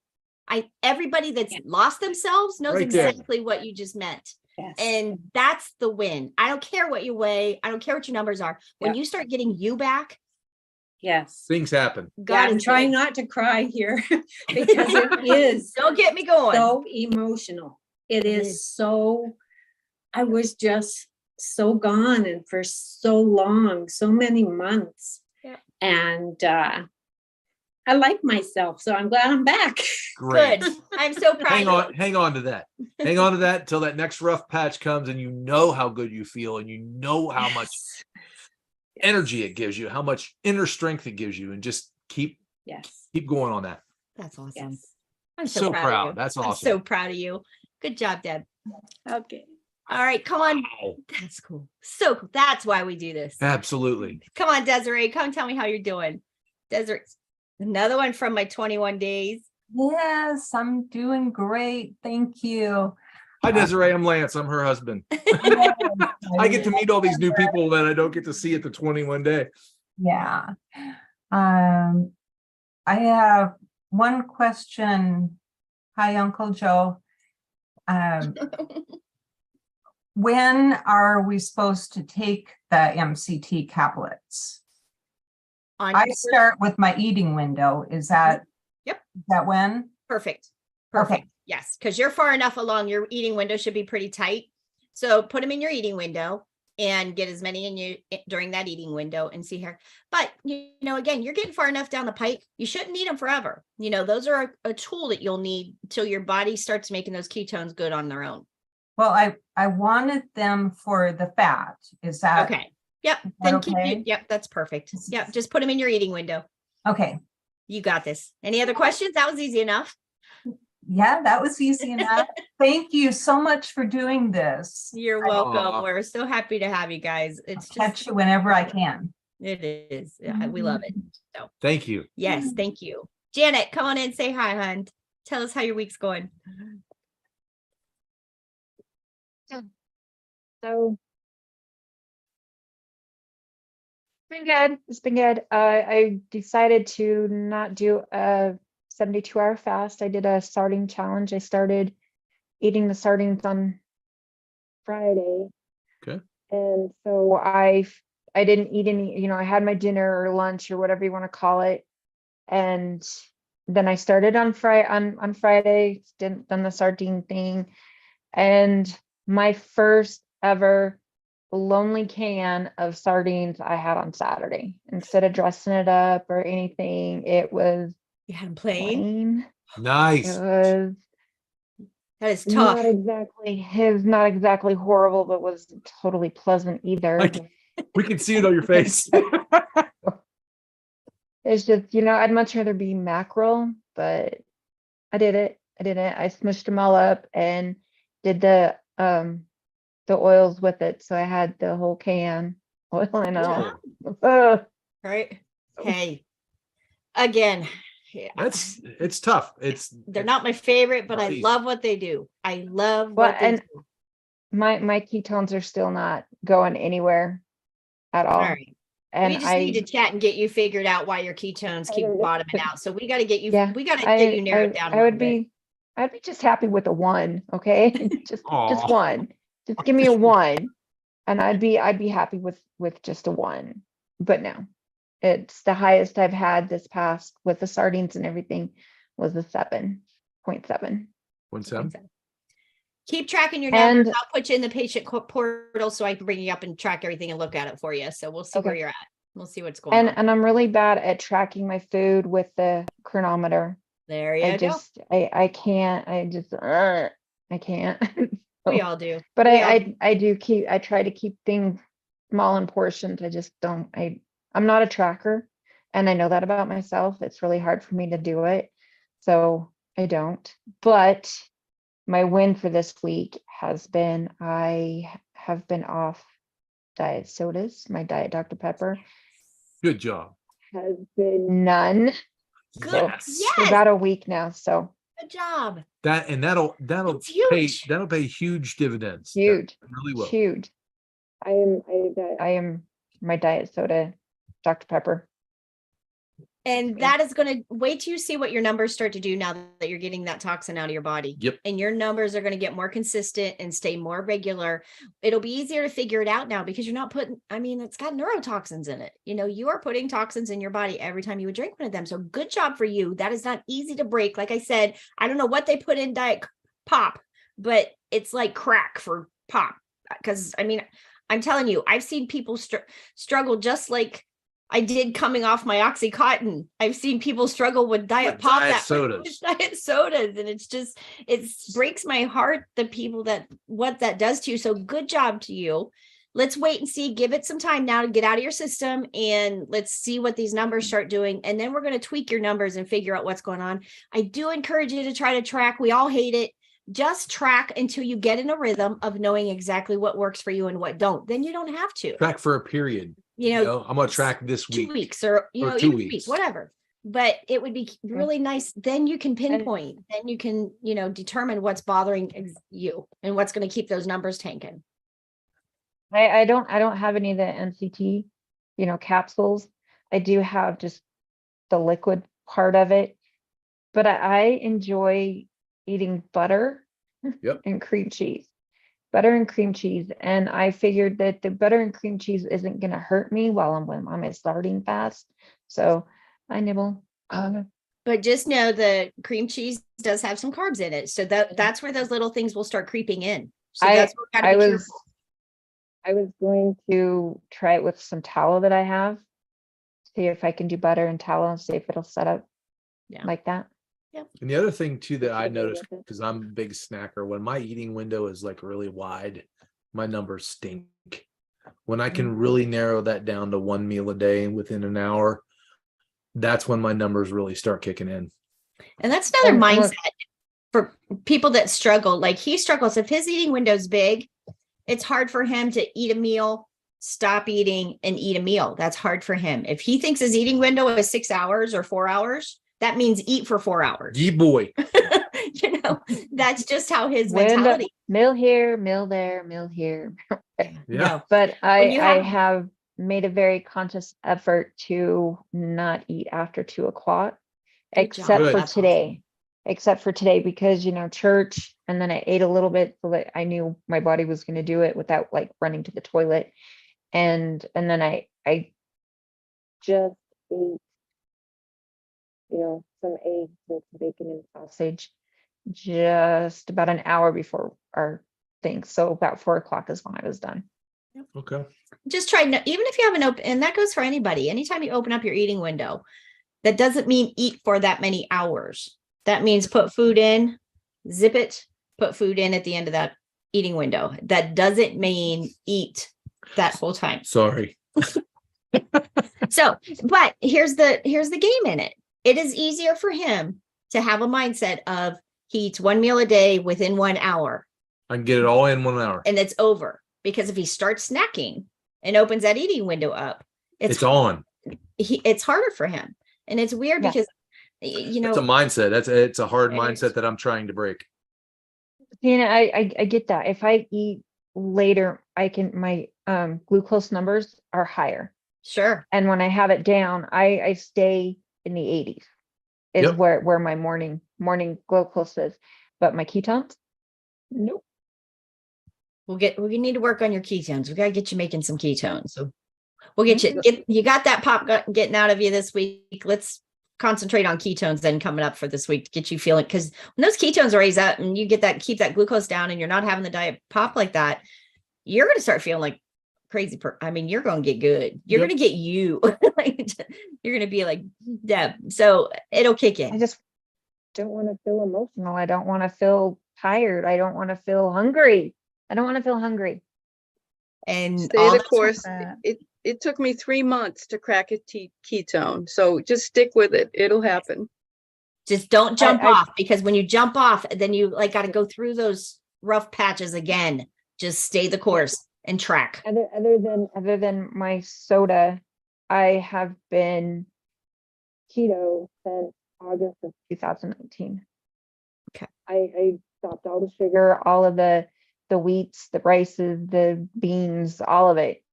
Everybody that's lost themselves knows exactly what you just meant. Yes. And that's the win. I don't care what you weigh. I don't care what your numbers are. When you start getting you back. Yes. Things happen. I'm trying not to cry here because it is. Don't get me going. So emotional. It is so, I was just so gone and for so long, so many months. Yeah. And I like myself, so I'm glad I'm back. Great. Good. I'm so proud. Hang on to that. Hang on to that until that next rough patch comes and you know how good you feel and you know how much energy it gives you, how much inner strength it gives you, and just keep going on that. That's awesome. Yes. I'm so proud. Of you. That's awesome. I'm so proud of you. Good job, Deb. Okay. All right, come on. Wow. That's cool. So cool. That's why we do this. Absolutely. Come on, Desiree. Come tell me how you're doing. Desiree, another one from my 21 days. Yes, I'm doing great. Thank you. Hi, Desiree. I'm Lance. I'm her husband. I get to meet all these new people that I don't get to see at the 21 day. Yeah. I have one question. Hi, Uncle Joe. When are we supposed to take the MCT tablets? I start with my eating window. Is that that when? Perfect. Okay. Yes, because you're far enough along. Your eating window should be pretty tight. So put them in your eating window and get as many in you during that eating window and see here. But, again, you're getting far enough down the pike. You shouldn't need them forever. Those are a tool that you'll need until your body starts making those ketones good on their own. Well, I wanted them for the fat. Is that okay? Yep. Then yep, that's perfect. Yep. Just put them in your eating window. Okay. You got this. Any other questions? That was easy enough. Yeah, that was easy enough. Thank you so much for doing this. You're welcome. We're so happy to have you guys. It's I'll catch you whenever I can. It is. Yeah, we love it. So thank you. yes, thank you. Janet, come on in, say hi, hon. Tell us how your week's going. So it's been good. It's been good. I decided to not do a 72-hour fast. I did a sardine challenge. I started eating the sardines on Friday. Okay. And so I didn't eat any, I had my dinner or lunch or whatever you want to call it. And then I started on Friday, done the sardine thing. And my first ever lonely can of sardines I had on Saturday. Instead of dressing it up or anything, it was You had them plain. Nice. It was That is tough. it was not exactly horrible, but was totally pleasant either. We can see it on your face. It's just, I'd much rather be mackerel, but I did it. I smushed them all up and did the oils with it. So I had the whole can oil and all. Right. Hey, again, It's tough. they're not my favorite, but I easy. love what they do. I love Well, what they and do. my ketones are still not going anywhere at all. All right. And We just need to chat and get you figured out why your ketones keep bottoming out. So we got to get you, Yeah, we got to get you narrowed down. I'd be just happy with a 1. Okay. just Aw. 1. Just give me a 1. And I'd be happy with just a 1. But no, it's the highest I've had this past with the sardines and everything was a 7.7. 0.7. Keep tracking your numbers. And I'll put you in the patient portal so I can bring you up and track everything and look at it for you. So we'll see where you're at. We'll see what's going on. And I'm really bad at tracking my food with the chronometer. There you go. I can't. I can't. We all do. But I try to keep things small in portions. I just don't. I'm not a tracker, and I know that about myself. It's really hard for me to do it, so I don't. But my win for this week has been I have been off diet sodas. My Diet Dr. Pepper Good job. has been none. Good. So Yes. for about a week now. So Good job. That'll It's huge. pay huge dividends. huge, That really will. huge. I am my diet soda, Dr. Pepper. And that is going to wait till you see what your numbers start to do now that you're getting that toxin out of your body. Yep. And your numbers are going to get more consistent and stay more regular. It'll be easier to figure it out now because you're not putting, it's got neurotoxins in it. You are putting toxins in your body every time you would drink one of them. So good job for you. That is not easy to break. Like I said, I don't know what they put in Diet Pop, but it's like crack for pop. Because I'm telling you, I've seen people struggle just like I did coming off my Oxycontin. I've seen people struggle with Diet Pop, Diet sodas. Diet sodas, and it breaks my heart, the people what that does to you. So good job to you. Let's wait and see, give it some time now to get out of your system, and let's see what these numbers start doing. And then we're going to tweak your numbers and figure out what's going on. I do encourage you to try to track. We all hate it. Just track until you get in a rhythm of knowing exactly what works for you and what don't. Then you don't have to Track for a period. I'm going to track this week. 2 weeks or 2 even a weeks. week, whatever. But it would be really nice. Then you can pinpoint, then you can, determine what's bothering you and what's going to keep those numbers tanking. I don't have any of the MCT, capsules. I do have just the liquid part of it, but I enjoy eating butter and cream cheese. Butter and cream cheese. And I figured that the butter and cream cheese isn't going to hurt me while I'm on my sardine fast. So I nibble. But just know the cream cheese does have some carbs in it. So that's where those little things will start creeping in. So that's what we gotta be careful. I was going to try it with some tallow that I have. See if I can do butter and tallow and see if it'll set up like that. And the other thing too that I noticed, because I'm a big snacker, when my eating window is like really wide, my numbers stink. When I can really narrow that down to 1 meal a day within an hour, that's when my numbers really start kicking in. And that's another mindset for people that struggle. Like he struggles. If his eating window is big, it's hard for him to eat a meal, stop eating, and eat a meal. That's hard for him. If he thinks his eating window is 6 hours or 4 hours, that means eat for 4 hours. Yeah, boy. know, that's just how his Wind up, mentality. mill here, mill there, mill here. No, But When you I have- have made a very conscious effort to not eat after 2 o'clock, Good except job. for That's awesome. today. Except for today, because church, and then I ate a little bit so that I knew my body was going to do it without like running to the toilet. And then I just ate, some eggs with bacon and sausage just about an hour before our thing. So about 4 o'clock is when I was done. Okay. Just try, even if you have an open, and that goes for anybody, anytime you open up your eating window, that doesn't mean eat for that many hours. That means put food in, zip it, put food in at the end of that eating window. That doesn't mean eat that whole time. Sorry. So, but here's the game in it. It is easier for him to have a mindset of he eats one meal a day within 1 hour. I can get it all in 1 hour. And it's over. Because if he starts snacking and opens that eating window up, It's on. It's harder for him. And it's weird because, It's a mindset. It's a hard mindset that I'm trying to break. I get that. If I eat later, my glucose numbers are higher. Sure. And when I have it down, I stay in the 80s is Yep. where my morning glucose is. But my ketones, nope. We need to work on your ketones. We got to get you making some ketones. So we'll get you got that pop getting out of you this week. Let's concentrate on ketones then coming up for this week to get you feeling, because when those ketones raise up and you keep that glucose down and you're not having the diet pop like that, you're going to start feeling like crazy. You're going to get good. You're going to get you. You're going to be like Deb. So it'll kick in. I just don't want to feel emotional. I don't want to feel tired. I don't want to feel hungry. And Stay the course. It took me 3 months to crack a ketone. So just stick with it. It'll happen. Just don't jump off, because when you jump off, then you got to go through those rough patches again. Just stay the course and track. Other than my soda, I have been keto since August of 2019. Okay. I stopped all the sugar, all of the wheats, the rices, the beans, all of it.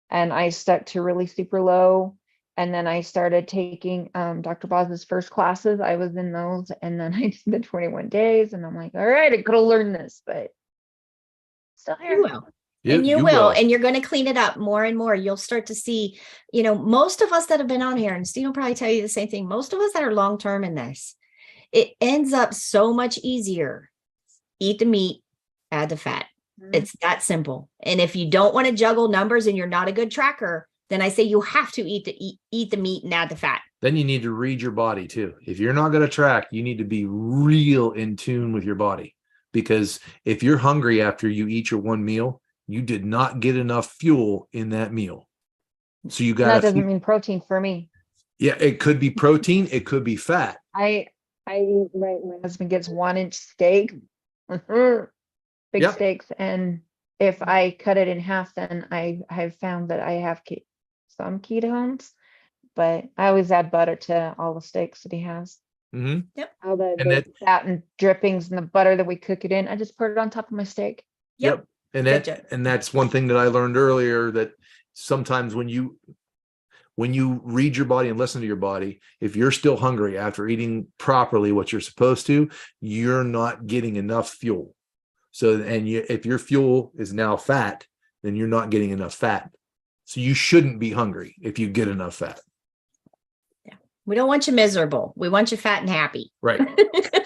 And I stuck to really super low. And then I started taking Dr. Boz's first classes. I was in those. And then I did the 21 days. And I'm like, all right, I could have learned this, but still here. You will. And you will. And you're going to clean it up more and more. You'll start to see, most of us that have been on here, and Steve will probably tell you the same thing. Most of us that are long-term in this, it ends up so much easier. Eat the meat, add the fat. It's that simple. And if you don't want to juggle numbers and you're not a good tracker, then I say you have to eat the meat and add the fat. Then you need to read your body too. If you're not going to track, you need to be real in tune with your body, because if you're hungry after you eat your one meal, you did not get enough fuel in that meal. So you got that doesn't mean protein for me. Yeah, it could be protein, it could be fat. I eat right. My husband gets 1-inch steak. Big steaks, and if I cut it in half, then I have found that I have some ketones, but I always add butter to all the steaks that he has. Mm-hmm. Yep. All the fat and drippings and the butter that we cook it in, I just put it on top of my steak. Yep. And that's one thing that I learned earlier, that sometimes when you read your body and listen to your body, if you're still hungry after eating properly what you're supposed to, you're not getting enough fuel. So, if your fuel is now fat, then you're not getting enough fat. So you shouldn't be hungry if you get enough fat. Yeah. We don't want you miserable. We want you fat and happy. Right.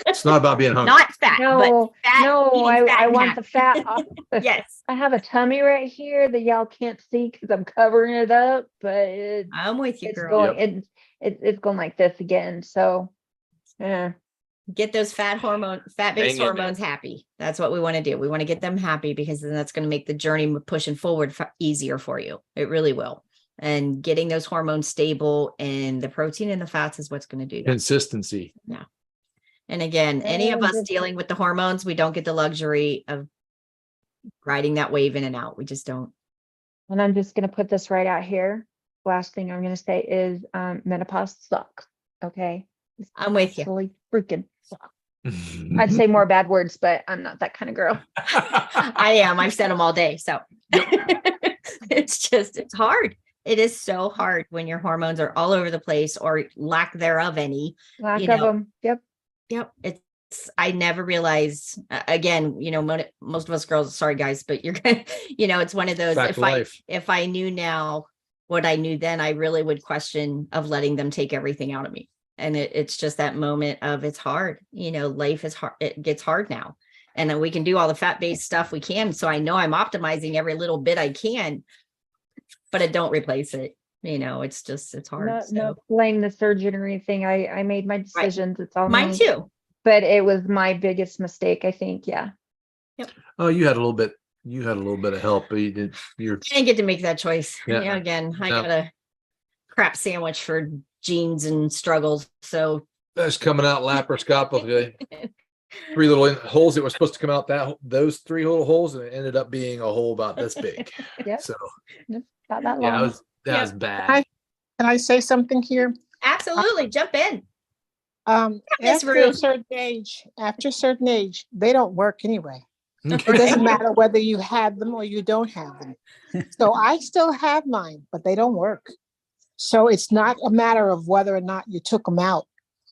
It's not about being hungry. Not fat, but fat. I want the fat off. Yes. I have a tummy right here that y'all can't see because I'm covering it up, but I'm with you, girl. It's going like this again. So yeah. Get those fat-based hormones happy. That's what we want to do. We want to get them happy, because then that's going to make the journey pushing forward easier for you. It really will. And getting those hormones stable, and the protein and the fats is what's going to do that. Consistency. Yeah. And again, any of us dealing with the hormones, we don't get the luxury of riding that wave in and out. We just don't. And I'm just going to put this right out here. Last thing I'm going to say is menopause sucks. Okay. I'm with you. Freaking sucks. I'd say more bad words, but I'm not that kind of girl. I am. I've said them all day. So it's hard. It is so hard when your hormones are all over the place or lack thereof any. Lack of them. Yep. I never realized, again, most of us girls, sorry guys, but you're gonna, it's one of those, if I knew now what I knew then, I really would question of letting them take everything out of me. And it's just that moment of it's hard, life is hard. It gets hard now. And then we can do all the fat-based stuff we can. So I know I'm optimizing every little bit I can, but I don't replace it. It's hard. Not blame the surgeon or anything. I made my decisions. Right. It's all mine too. But it was my biggest mistake, I think. Yeah. Yep. Oh, you had a little bit of help, but you didn't get to make that choice. Yeah. Again, I got a crap sandwich for genes and struggles. So that's coming out laparoscopically. 3 little holes that were supposed to come out those 3 little holes, and it ended up being a hole about this big. Yeah. So about that long. That was bad. Can I say something here? Absolutely. Jump in. After a certain age, they don't work anyway. Okay. It doesn't matter whether you have them or you don't have them. So I still have mine, but they don't work. So it's not a matter of whether or not you took them out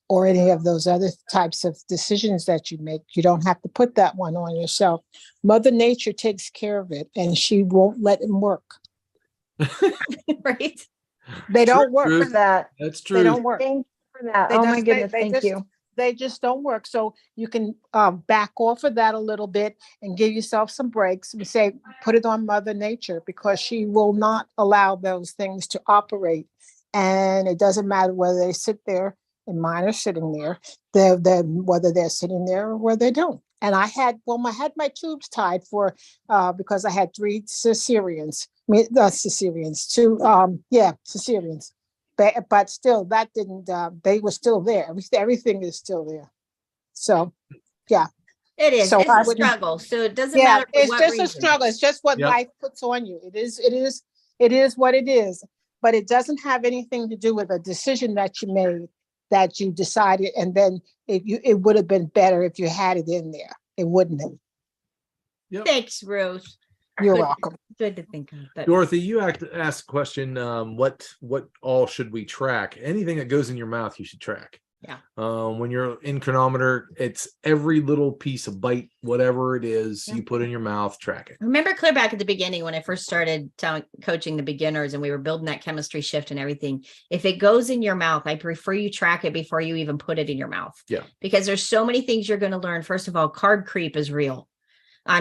or any of those other types of decisions that you make. You don't have to put that one on yourself. Mother Nature takes care of it, and she won't let them work. Right? They don't work. For that. That's true. They don't work. Thank you for that. My goodness, thank you. They just don't work. So you can back off of that a little bit and give yourself some breaks and say, put it on Mother Nature, because she will not allow those things to operate. And it doesn't matter whether they sit there, and mine are sitting there, whether they're sitting there or whether they don't. And I had my tubes tied for because I had 3 cesareans. Cesareans. But still, that didn't. They were still there. Everything is still there. So, yeah. It is. So it's a struggle. So it doesn't matter. It's just a struggle. It's just what life puts on you. It is what it is. But it doesn't have anything to do with a decision that you made, that you decided, and then it would have been better if you had it in there. It wouldn't have. Yep. Thanks, Rose. You're welcome. Good to think of. But Dorothy, you asked a question. What all should we track? Anything that goes in your mouth, you should track. Yeah. When you're in chronometer, it's every little piece of bite, whatever it is you put in your mouth, track it. Remember clear back at the beginning when I first started coaching the beginners and we were building that chemistry shift and everything. If it goes in your mouth, I prefer you track it before you even put it in your mouth. Yeah. Because there's so many things you're going to learn. First of all, carb creep is real.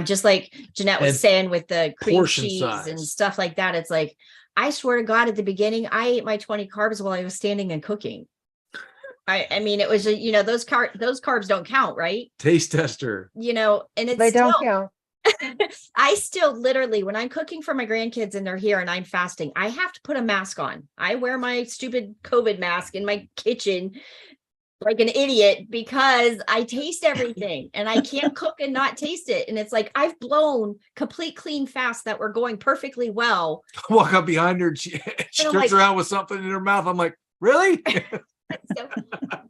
Just like Jeanette was saying with the cream cheese and stuff like that. It's like, I swear to God, at the beginning, I ate my 20 carbs while I was standing and cooking. I mean, it was, those carbs don't count, right? Taste tester. And it's they don't count. I still literally, when I'm cooking for my grandkids and they're here and I'm fasting, I have to put a mask on. I wear my stupid COVID mask in my kitchen like an idiot because I taste everything and I can't cook and not taste it. And it's like, I've blown complete clean fast that were going perfectly well. Walk up behind her, she turns around with something in her mouth. I'm like, really?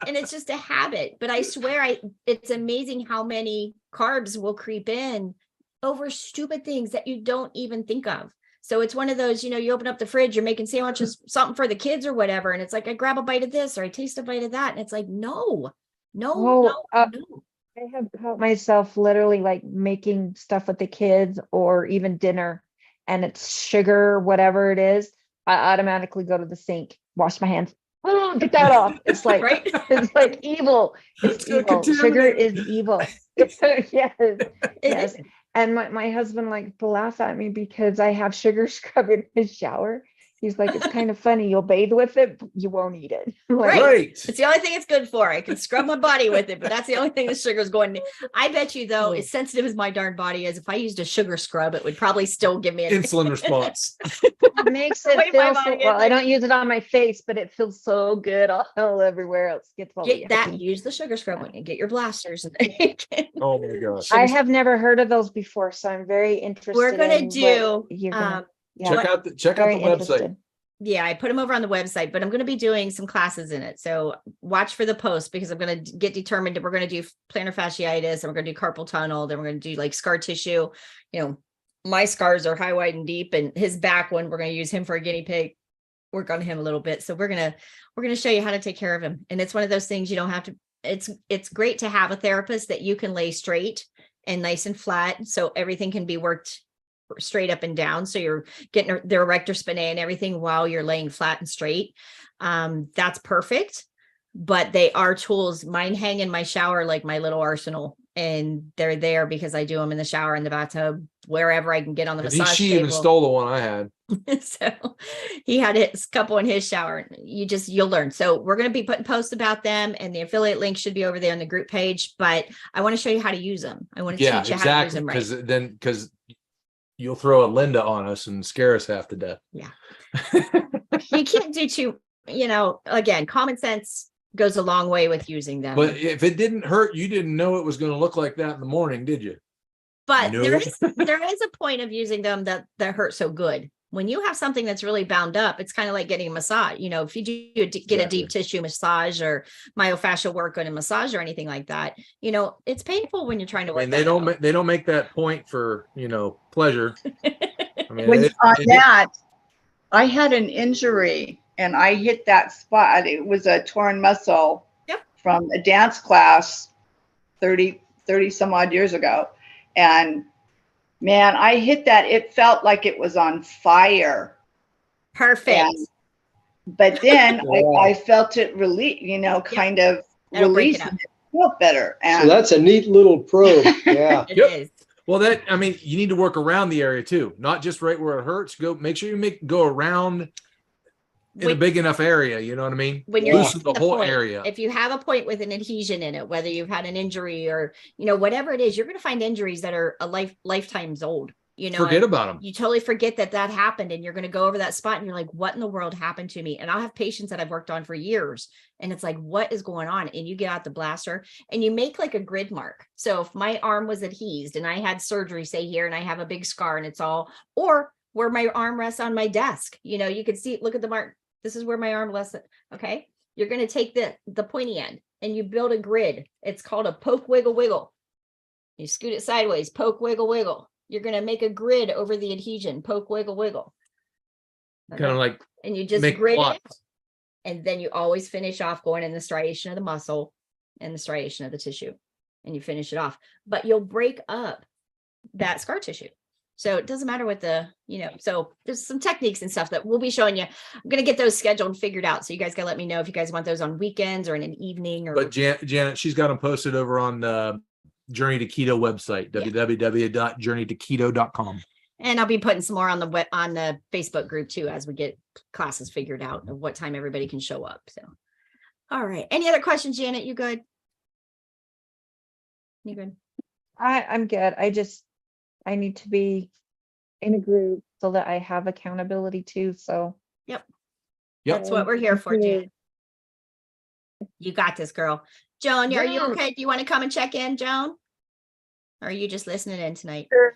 And it's just a habit, but I swear it's amazing how many carbs will creep in over stupid things that you don't even think of. So it's one of those, you open up the fridge, you're making sandwiches, something for the kids or whatever. And it's like, I grab a bite of this or I taste a bite of that. And it's like, no. I have caught myself literally like making stuff with the kids or even dinner and it's sugar, whatever it is. I automatically go to the sink, wash my hands. Oh, get that off. It's like, right? It's like evil. It's evil. Sugar is evil. Yes. And my husband likes to laugh at me because I have sugar scrub in his shower. He's like, it's kind of funny. You'll bathe with it, but you won't eat it. Like, right. It's the only thing it's good for. I can scrub my body with it, but that's the only thing the sugar is going to. I bet you, though, as sensitive as my darn body is, if I used a sugar scrub, it would probably still give me an insulin response. It makes it feel so well. I don't use it on my face, but it feels so good all everywhere else. Use the sugar scrub and get your blasters. Oh my gosh. I have never heard of those before, so I'm very interested. We're going to do. Check out the website. Yeah, I put them over on the website, but I'm going to be doing some classes in it. So watch for the post because I'm going to get determined that we're going to do plantar fasciitis and we're going to do carpal tunnel. Then we're going to do like scar tissue. You know, my scars are high, wide, and deep, and his back one, we're going to use him for a guinea pig, work on him a little bit. So we're going to show you how to take care of him. And it's one of those things you don't have to, it's great to have a therapist that you can lay straight and nice and flat. So everything can be worked straight up and down. So you're getting the erector spinae and everything while you're laying flat and straight. That's perfect. But they are tools. Mine hang in my shower like my little arsenal. And they're there because I do them in the shower, in the bathtub, wherever I can get on the massage She table. even stole the one I had. So he had his couple in his shower. You'll learn. So we're going to be putting posts about them, and the affiliate link should be over there on the group page. But I want to show you how to use them. I want to teach you how to use them right. Because you'll throw a Linda on us and scare us half to death. Yeah. You can't do too, again, common sense goes a long way with using them. But if it didn't hurt, you didn't know it was going to look like that in the morning, did you? But there is a point of using them that hurt so good. When you have something that's really bound up, it's kind of like getting a massage. If you get a deep tissue massage or myofascial work on a massage or anything like that, it's painful when you're trying to work. They don't make that point for pleasure. I had an injury and I hit that spot. It was a torn muscle from a dance class 30 some odd years ago. And man, I hit that. It felt like it was on fire. Perfect. But then I felt it release, kind of release. It felt better. And so that's a neat little probe. Yeah. It is. Well, you need to work around the area too, not just right where it hurts. Make sure you go around in a big enough area. You know what I mean? When you're loosen the whole area. If you have a point with an adhesion in it, whether you've had an injury or, whatever it is, you're going to find injuries that are lifetimes old. Forget about them. You totally forget that happened, and you're going to go over that spot and you're like, what in the world happened to me? And I'll have patients that I've worked on for years, and it's like, what is going on? And you get out the blaster and you make like a grid mark. So if my arm was adhesed and I had surgery, say here, and I have a big scar and it's all, or where my arm rests on my desk, you can see, look at the mark. This is where my arm rests. Okay. You're going to take the pointy end and you build a grid. It's called a poke, wiggle, wiggle. You scoot it sideways, poke, wiggle, wiggle. You're going to make a grid over the adhesion, poke, wiggle, wiggle. Okay. Kind of like, and you just grid it. And then you always finish off going in the striation of the muscle and the striation of the tissue, and you finish it off, but you'll break up that scar tissue. So it doesn't matter what so there's some techniques and stuff that we'll be showing you. I'm going to get those scheduled and figured out. So you guys got to let me know if you guys want those on weekends or in an evening. But Janet, she's got them posted over on the Journey to Keto website, www.journeytoketo.com. And I'll be putting some more on the Facebook group too, as we get classes figured out of what time everybody can show up. So, all right. Any other questions, Janet? You good? You good? I'm good. I need to be in a group so that I have accountability too. So yep. That's what we're here for, Janet. You got this, girl. Joan, are you okay? Do you want to come and check in, Joan? Or are you just listening in tonight? Sure.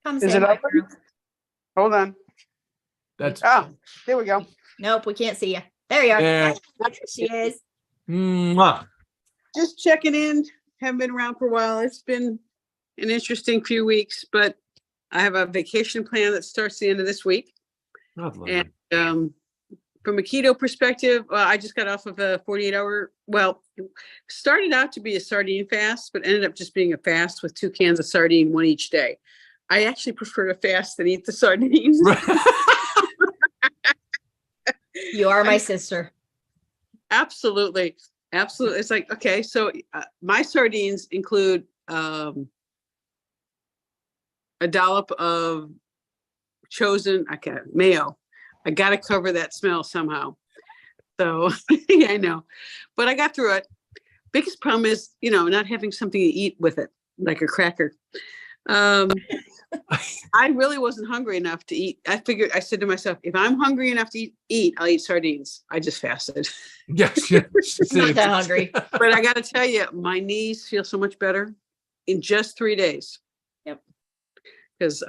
Come Is say it hi, open? girl. Hold on. There we go. Nope, we can't see you. There you are. Yeah. There she is. Mwah. Just checking in. Haven't been around for a while. It's been an interesting few weeks, but I have a vacation plan that starts the end of this week. Lovely. And from a keto perspective, I just got off of a 48-hour, it started out to be a sardine fast, but ended up just being a fast with 2 cans of sardine, one each day. I actually prefer to fast than eat the sardines. You are my sister. Absolutely. Absolutely. It's like, okay, so my sardines include a dollop of chosen mayo. I got to cover that smell somehow. So yeah, I know, but I got through it. Biggest problem is, not having something to eat with it, like a cracker. I really wasn't hungry enough to eat. I said to myself, if I'm hungry enough to eat, I'll eat sardines. I just fasted. Yes. Not that hungry. But I got to tell you, my knees feel so much better in just 3 days. Yep. Because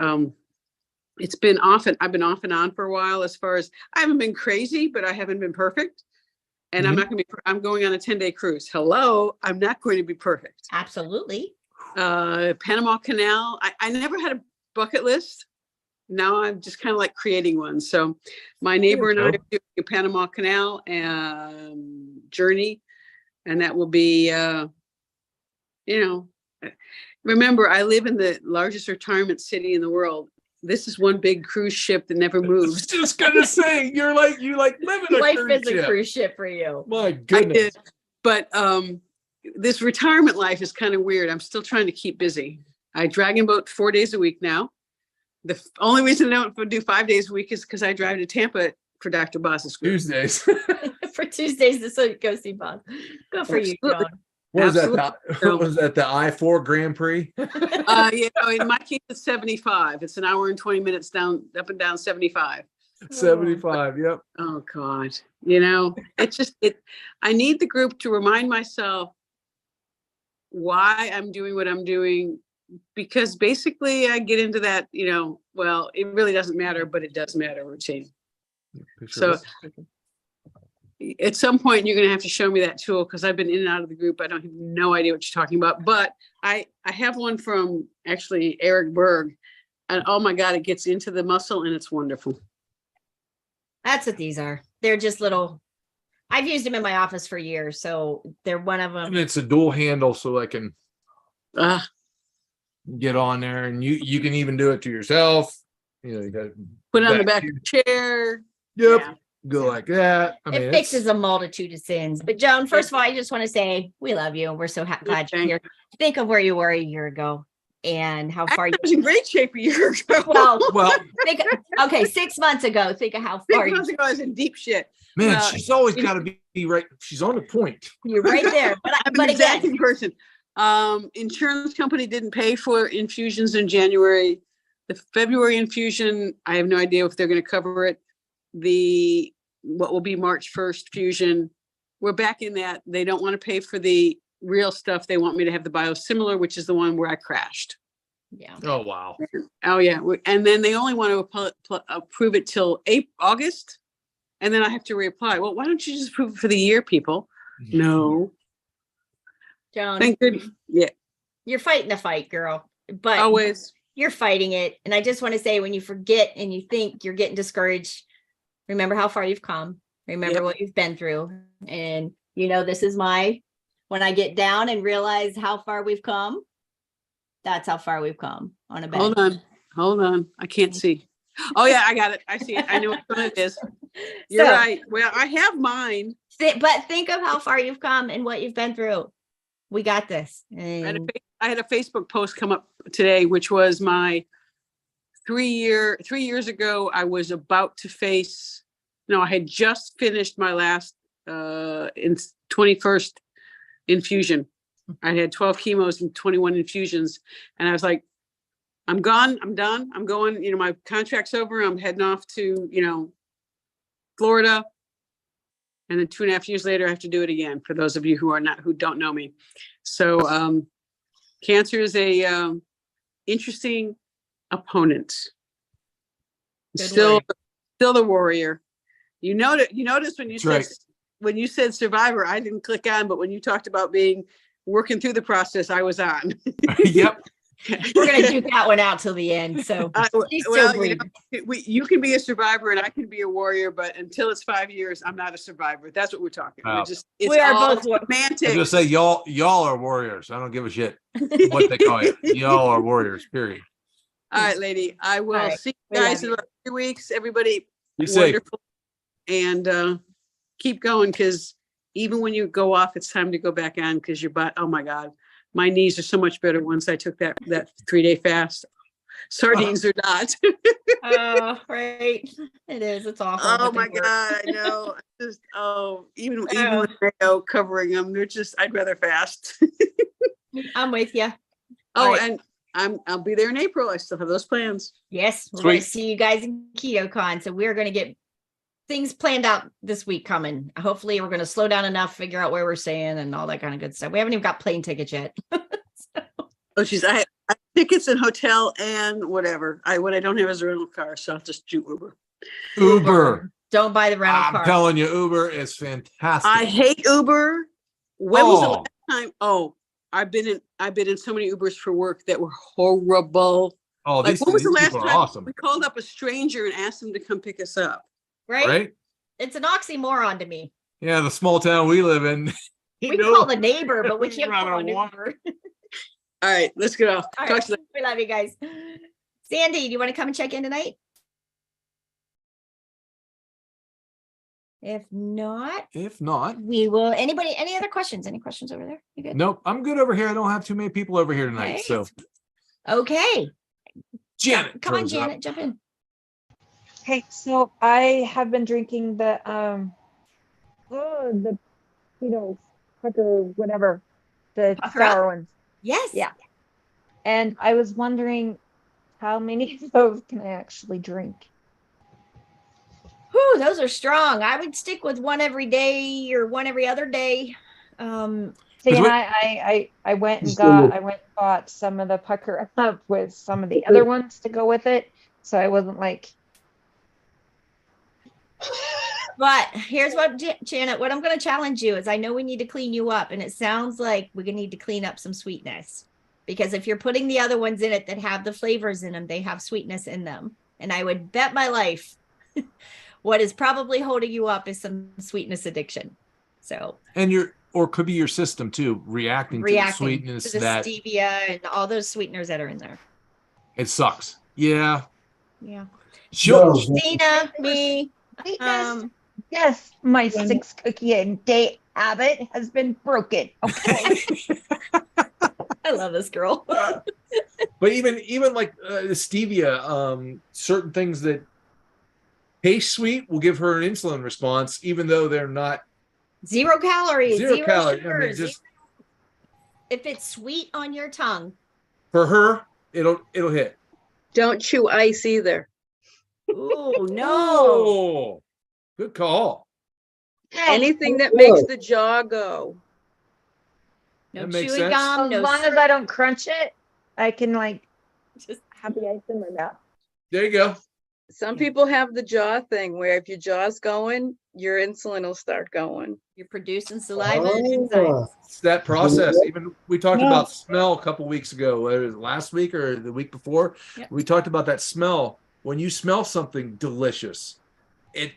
I've been off and on for a while. As far as I haven't been crazy, but I haven't been perfect. And I'm not going to be, I'm going on a 10-day cruise. Hello. I'm not going to be perfect. Absolutely. Panama Canal. I never had a bucket list. Now I'm just kind of like creating one. So my neighbor and I are doing a Panama Canal journey. And that will be, remember, I live in the largest retirement city in the world. This is one big cruise ship that never moves. Just gonna say, you like living a Life cruise is a ship. cruise ship for you. My goodness. But this retirement life is kind of weird. I'm still trying to keep busy. I dragon boat 4 days a week now. The only reason I don't do 5 days a week is because I drive to Tampa for Dr. Boss's group. Tuesdays. For Tuesdays to go see Boss. Good for you, John. What was that? The I-4 Grand Prix? In my case, it's 75. It's an hour and 20 minutes up and down 75. 75. Yep. Oh God. It's just I need the group to remind myself why I'm doing what I'm doing, because basically I get into that, well, it really doesn't matter, but it does matter routine. So at some point you're going to have to show me that tool, because I've been in and out of the group. I don't have no idea what you're talking about, but I have one from actually Eric Berg, and oh my God, it gets into the muscle and it's wonderful. That's what these are. They're just little, I've used them in my office for years. So they're one of them. And it's a dual handle, so I can get on there, and you can even do it to yourself. You got to put it on the back of the chair. Yep. Yeah. Go like that. It fixes a multitude of sins. But Joan, first of all, I just want to say we love you. We're so glad you're here. Think of where you were a year ago and how far you was in great shape a year ago. Well, okay, 6 months ago. Think of how far 6 months ago I was in deep shit. Man, she's always got to be right. She's on the point. You're right there. But again, person. Insurance company didn't pay for infusions in January. The February infusion, I have no idea if they're going to cover it. What will be March 1st fusion, we're back in that. They don't want to pay for the real stuff. They want me to have the biosimilar, which is the one where I crashed. Yeah. Oh, wow. Oh, yeah. And then they only want to approve it till August. And then I have to reapply. Well, why don't you just approve it for the year, people? No. Joan, thank goodness. Yeah. You're fighting the fight, girl. But always. You're fighting it. And I just want to say, when you forget and you think you're getting discouraged, remember how far you've come. Remember what you've been through. And this is when I get down and realize how far we've come, that's how far we've come on a bed. Hold on. I can't see. Oh yeah, I got it. I see it. I know what one it is. You're right. Well, I have mine. But think of how far you've come and what you've been through. We got this. And I had a Facebook post come up today, which was my 3 years ago. I was about to face, I had just finished my last in 21st infusion. I had 12 chemos and 21 infusions. And I was like, I'm gone. I'm done. I'm going, my contract's over. I'm heading off to, Florida. And then 2.5 years later, I have to do it again, for those of you who don't know me. So cancer is a interesting opponent. Still the warrior. You notice when you said survivor, I didn't click on, but when you talked about working through the process, I was on. Yep. We're going to duke that one out till the end. So you can be a survivor and I can be a warrior, but until it's 5 years, I'm not a survivor. That's what we're talking. We are both romantic. I was gonna say y'all are warriors. I don't give a shit what they call you. Y'all are warriors. Period. All right, lady. I will see you guys in about 3 weeks. Everybody, be wonderful, and keep going, because even when you go off, it's time to go back on, because your butt. Oh my God. My knees are so much better once I took that 3-day fast. Sardines or not. Right. It is. It's awful. Oh my God. I know. Even with mayo covering them, they're just, I'd rather fast. I'm with you. And I'll be there in April. I still have those plans. Yes. We're going to see you guys in KetoCon. So we're going to get things planned out this week coming. Hopefully we're going to slow down enough, figure out where we're staying and all that kind of good stuff. We haven't even got plane tickets yet. Oh, geez. I tickets and hotel and whatever. What I don't have is a rental car, so I'll just do Uber. Uber. Don't buy the rental I'm car. telling you, Uber is fantastic. I hate Uber. When was the last time? Oh, I've been in so many Ubers for work that were horrible. Oh, Like, what was the last people are time awesome. we called up a stranger and asked them to come pick us up? Right? It's an oxymoron to me. Yeah, the small town we live in. We can call the neighbor, but we can't call an Uber. All right, let's get off. All Talk right, to you. we love you guys. Sandy, do you want to come and check in tonight? If not, we will. Anybody, any other questions? Any questions over there? You good? Nope, I'm good over here. I don't have too many people over here tonight. Okay. So, okay. Janet, come on, throws it up. Janet, jump in. Hey, so I have been drinking the Keto, whatever, the sour ones. Yes. Yeah. And I was wondering how many of those can I actually drink? Whew, those are strong. I would stick with one every day or one every other day. See, and I went and bought some of the pucker up with some of the other ones to go with it. So I wasn't like. But here's what, Janet, what I'm going to challenge you is I know we need to clean you up, and it sounds like we're going to need to clean up some sweetness, because if you're putting the other ones in it that have the flavors in them, they have sweetness in them. And I would bet my life what is probably holding you up is some sweetness addiction. So, and or could be your system too, reacting to the sweetness, to the stevia and all those sweeteners that are in there. It sucks. Yeah. Christina, me. Yes, my 6-cookie-a-day habit has been broken. Okay. I love this girl. But even like the stevia, certain things that taste sweet will give her an insulin response, even though they're not 0 calories, zero calories. sugars. I mean, if it's sweet on your tongue, for her, it'll hit. Don't chew ice either. Oh no! Oh, good call. Anything that makes the jaw go. No chewing gum. As long as I don't crunch it, I can just have the ice in my mouth. There you go. Some people have the jaw thing where if your jaw's going, your insulin will start going. You're producing saliva and enzymes. It's that process. Even we talked about smell a couple weeks ago, whether it was last week or the week before. Yep. We talked about that smell. When you smell something delicious,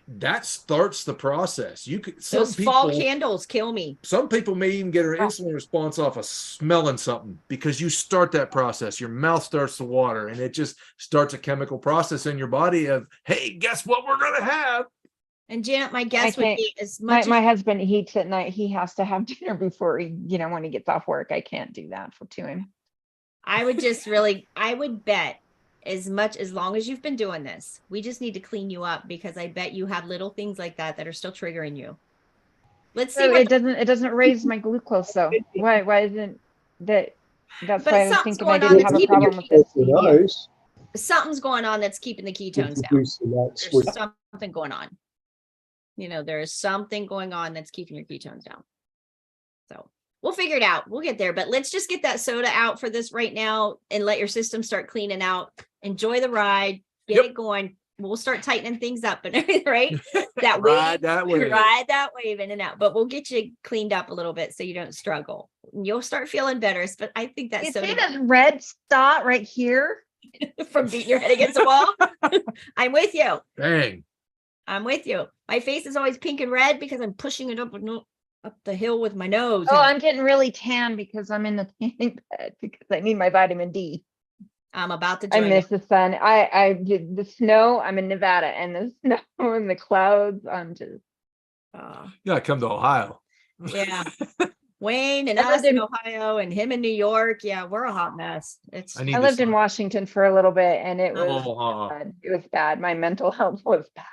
that starts the process. Those fall candles kill me. Some people may even get an insulin response off of smelling something, because you start that process. Your mouth starts to water, and it just starts a chemical process in your body of, hey, guess what we're gonna have? And Janet, my guess would be as much. My husband eats at night. He has to have dinner before when he gets off work. I can't do that to him. I would I would bet as long as you've been doing this, we just need to clean you up, because I bet you have little things like that are still triggering you. Let's see. So it doesn't raise my glucose though. Why isn't that? That's why I was thinking I didn't have a problem with this. Something's going on that's keeping the ketones down. There's something going on. There is something going on that's keeping your ketones down. So we'll figure it out. We'll get there, but let's just get that soda out for this right now and let your system start cleaning out. Enjoy the ride, get it going. We'll start tightening things up and everything, right? That ride that wave in and out, but we'll get you cleaned up a little bit so you don't struggle. You'll start feeling better. But I think that soda. See that red spot right here from beating your head against the wall? I'm with you. Dang. I'm with you. My face is always pink and red because I'm pushing it up the hill with my nose. Oh, I'm getting really tan because I'm in the tanning bed because I need my vitamin D. I'm about to join I miss the sun. I did the snow. I'm in Nevada, and the snow and the clouds. I'm just. You gotta come to Ohio. Yeah. Wayne and us in Ohio and him in New York. Yeah, we're a hot mess. I lived in Washington for a little bit, and it was bad. It was bad. My mental health was bad.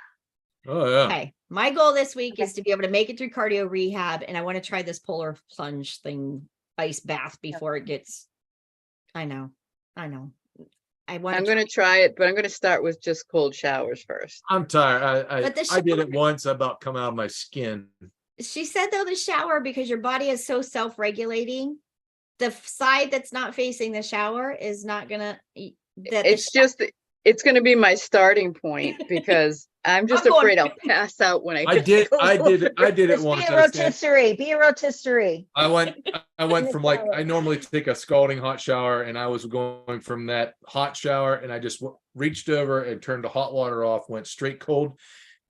Oh yeah. Okay. My goal this week is to be able to make it through cardio rehab, and I want to try this polar plunge thing, ice bath, before it gets. I know. I'm going to try it, but I'm going to start with just cold showers first. I'm tired. I did it once. I about come out of my skin. She said though, the shower, because your body is so self-regulating, the side that's not facing the shower is not gonna. It's going to be my starting point because I'm just afraid I'll pass out when I did it once. Be a rotisserie. I went from like, I normally take a scalding hot shower, and I was going from that hot shower, and I just reached over and turned the hot water off, went straight cold.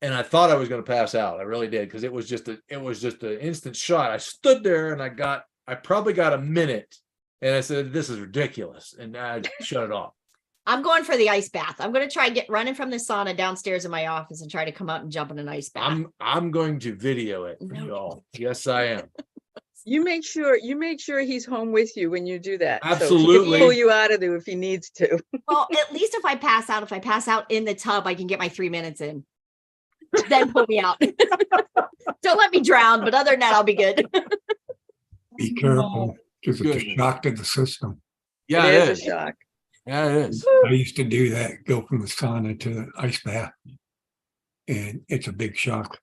And I thought I was going to pass out. I really did. Cause it was just an instant shot. I stood there and I probably got a minute, and I said, this is ridiculous. And I shut it off. I'm going for the ice bath. I'm going to try running from the sauna downstairs in my office and try to come out and jump in an ice bath. I'm going to video it for y'all. Yes, I am. You make sure he's home with you when you do that. Absolutely. So he can pull you out of there if he needs to. Well, at least if I pass out in the tub, I can get my 3 minutes in. Then pull me out. Don't let me drown, but other than that, I'll be good. Be careful, because it's a shock to the system. Yeah, it is a shock. Yeah, it is. I used to do that, go from the sauna to the ice bath, and it's a big shock.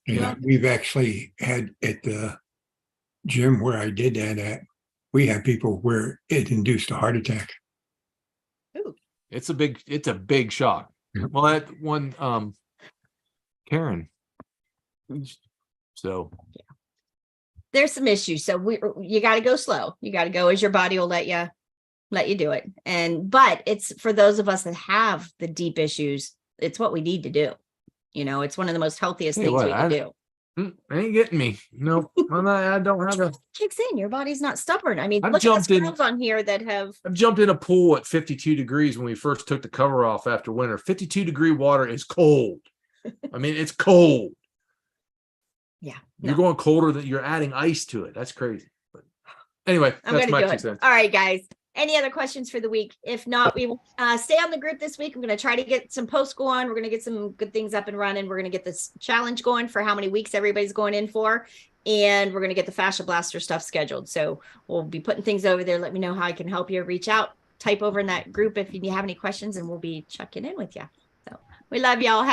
Yeah, we've actually had at the gym where I did that at, we had people where it induced a heart attack. Ooh. It's a big shock. Yep. Well, that one, Karen. So yeah. There's some issues. So you got to go slow. You got to go as your body will let you do it. But it's for those of us that have the deep issues, it's what we need to do. It's one of the most healthiest things we can do. Ain't getting me. No, I don't have a. Kicks in. Your body's not stubborn. I mean, look at the girls on here that have. I've jumped in a pool at 52 degrees when we first took the cover off after winter. 52-degree water is cold. I mean, it's cold. Yeah. You're going colder than you're adding ice to it. That's crazy. But anyway, that's my 2 cents. All right, guys. Any other questions for the week? If not, we will stay on the group this week. I'm going to try to get some posts going. We're going to get some good things up and running. We're going to get this challenge going for how many weeks everybody's going in for. And we're going to get the Fascia Blaster stuff scheduled. So we'll be putting things over there. Let me know how I can help you. Reach out, type over in that group if you have any questions, and we'll be checking in with you. So we love y'all. Have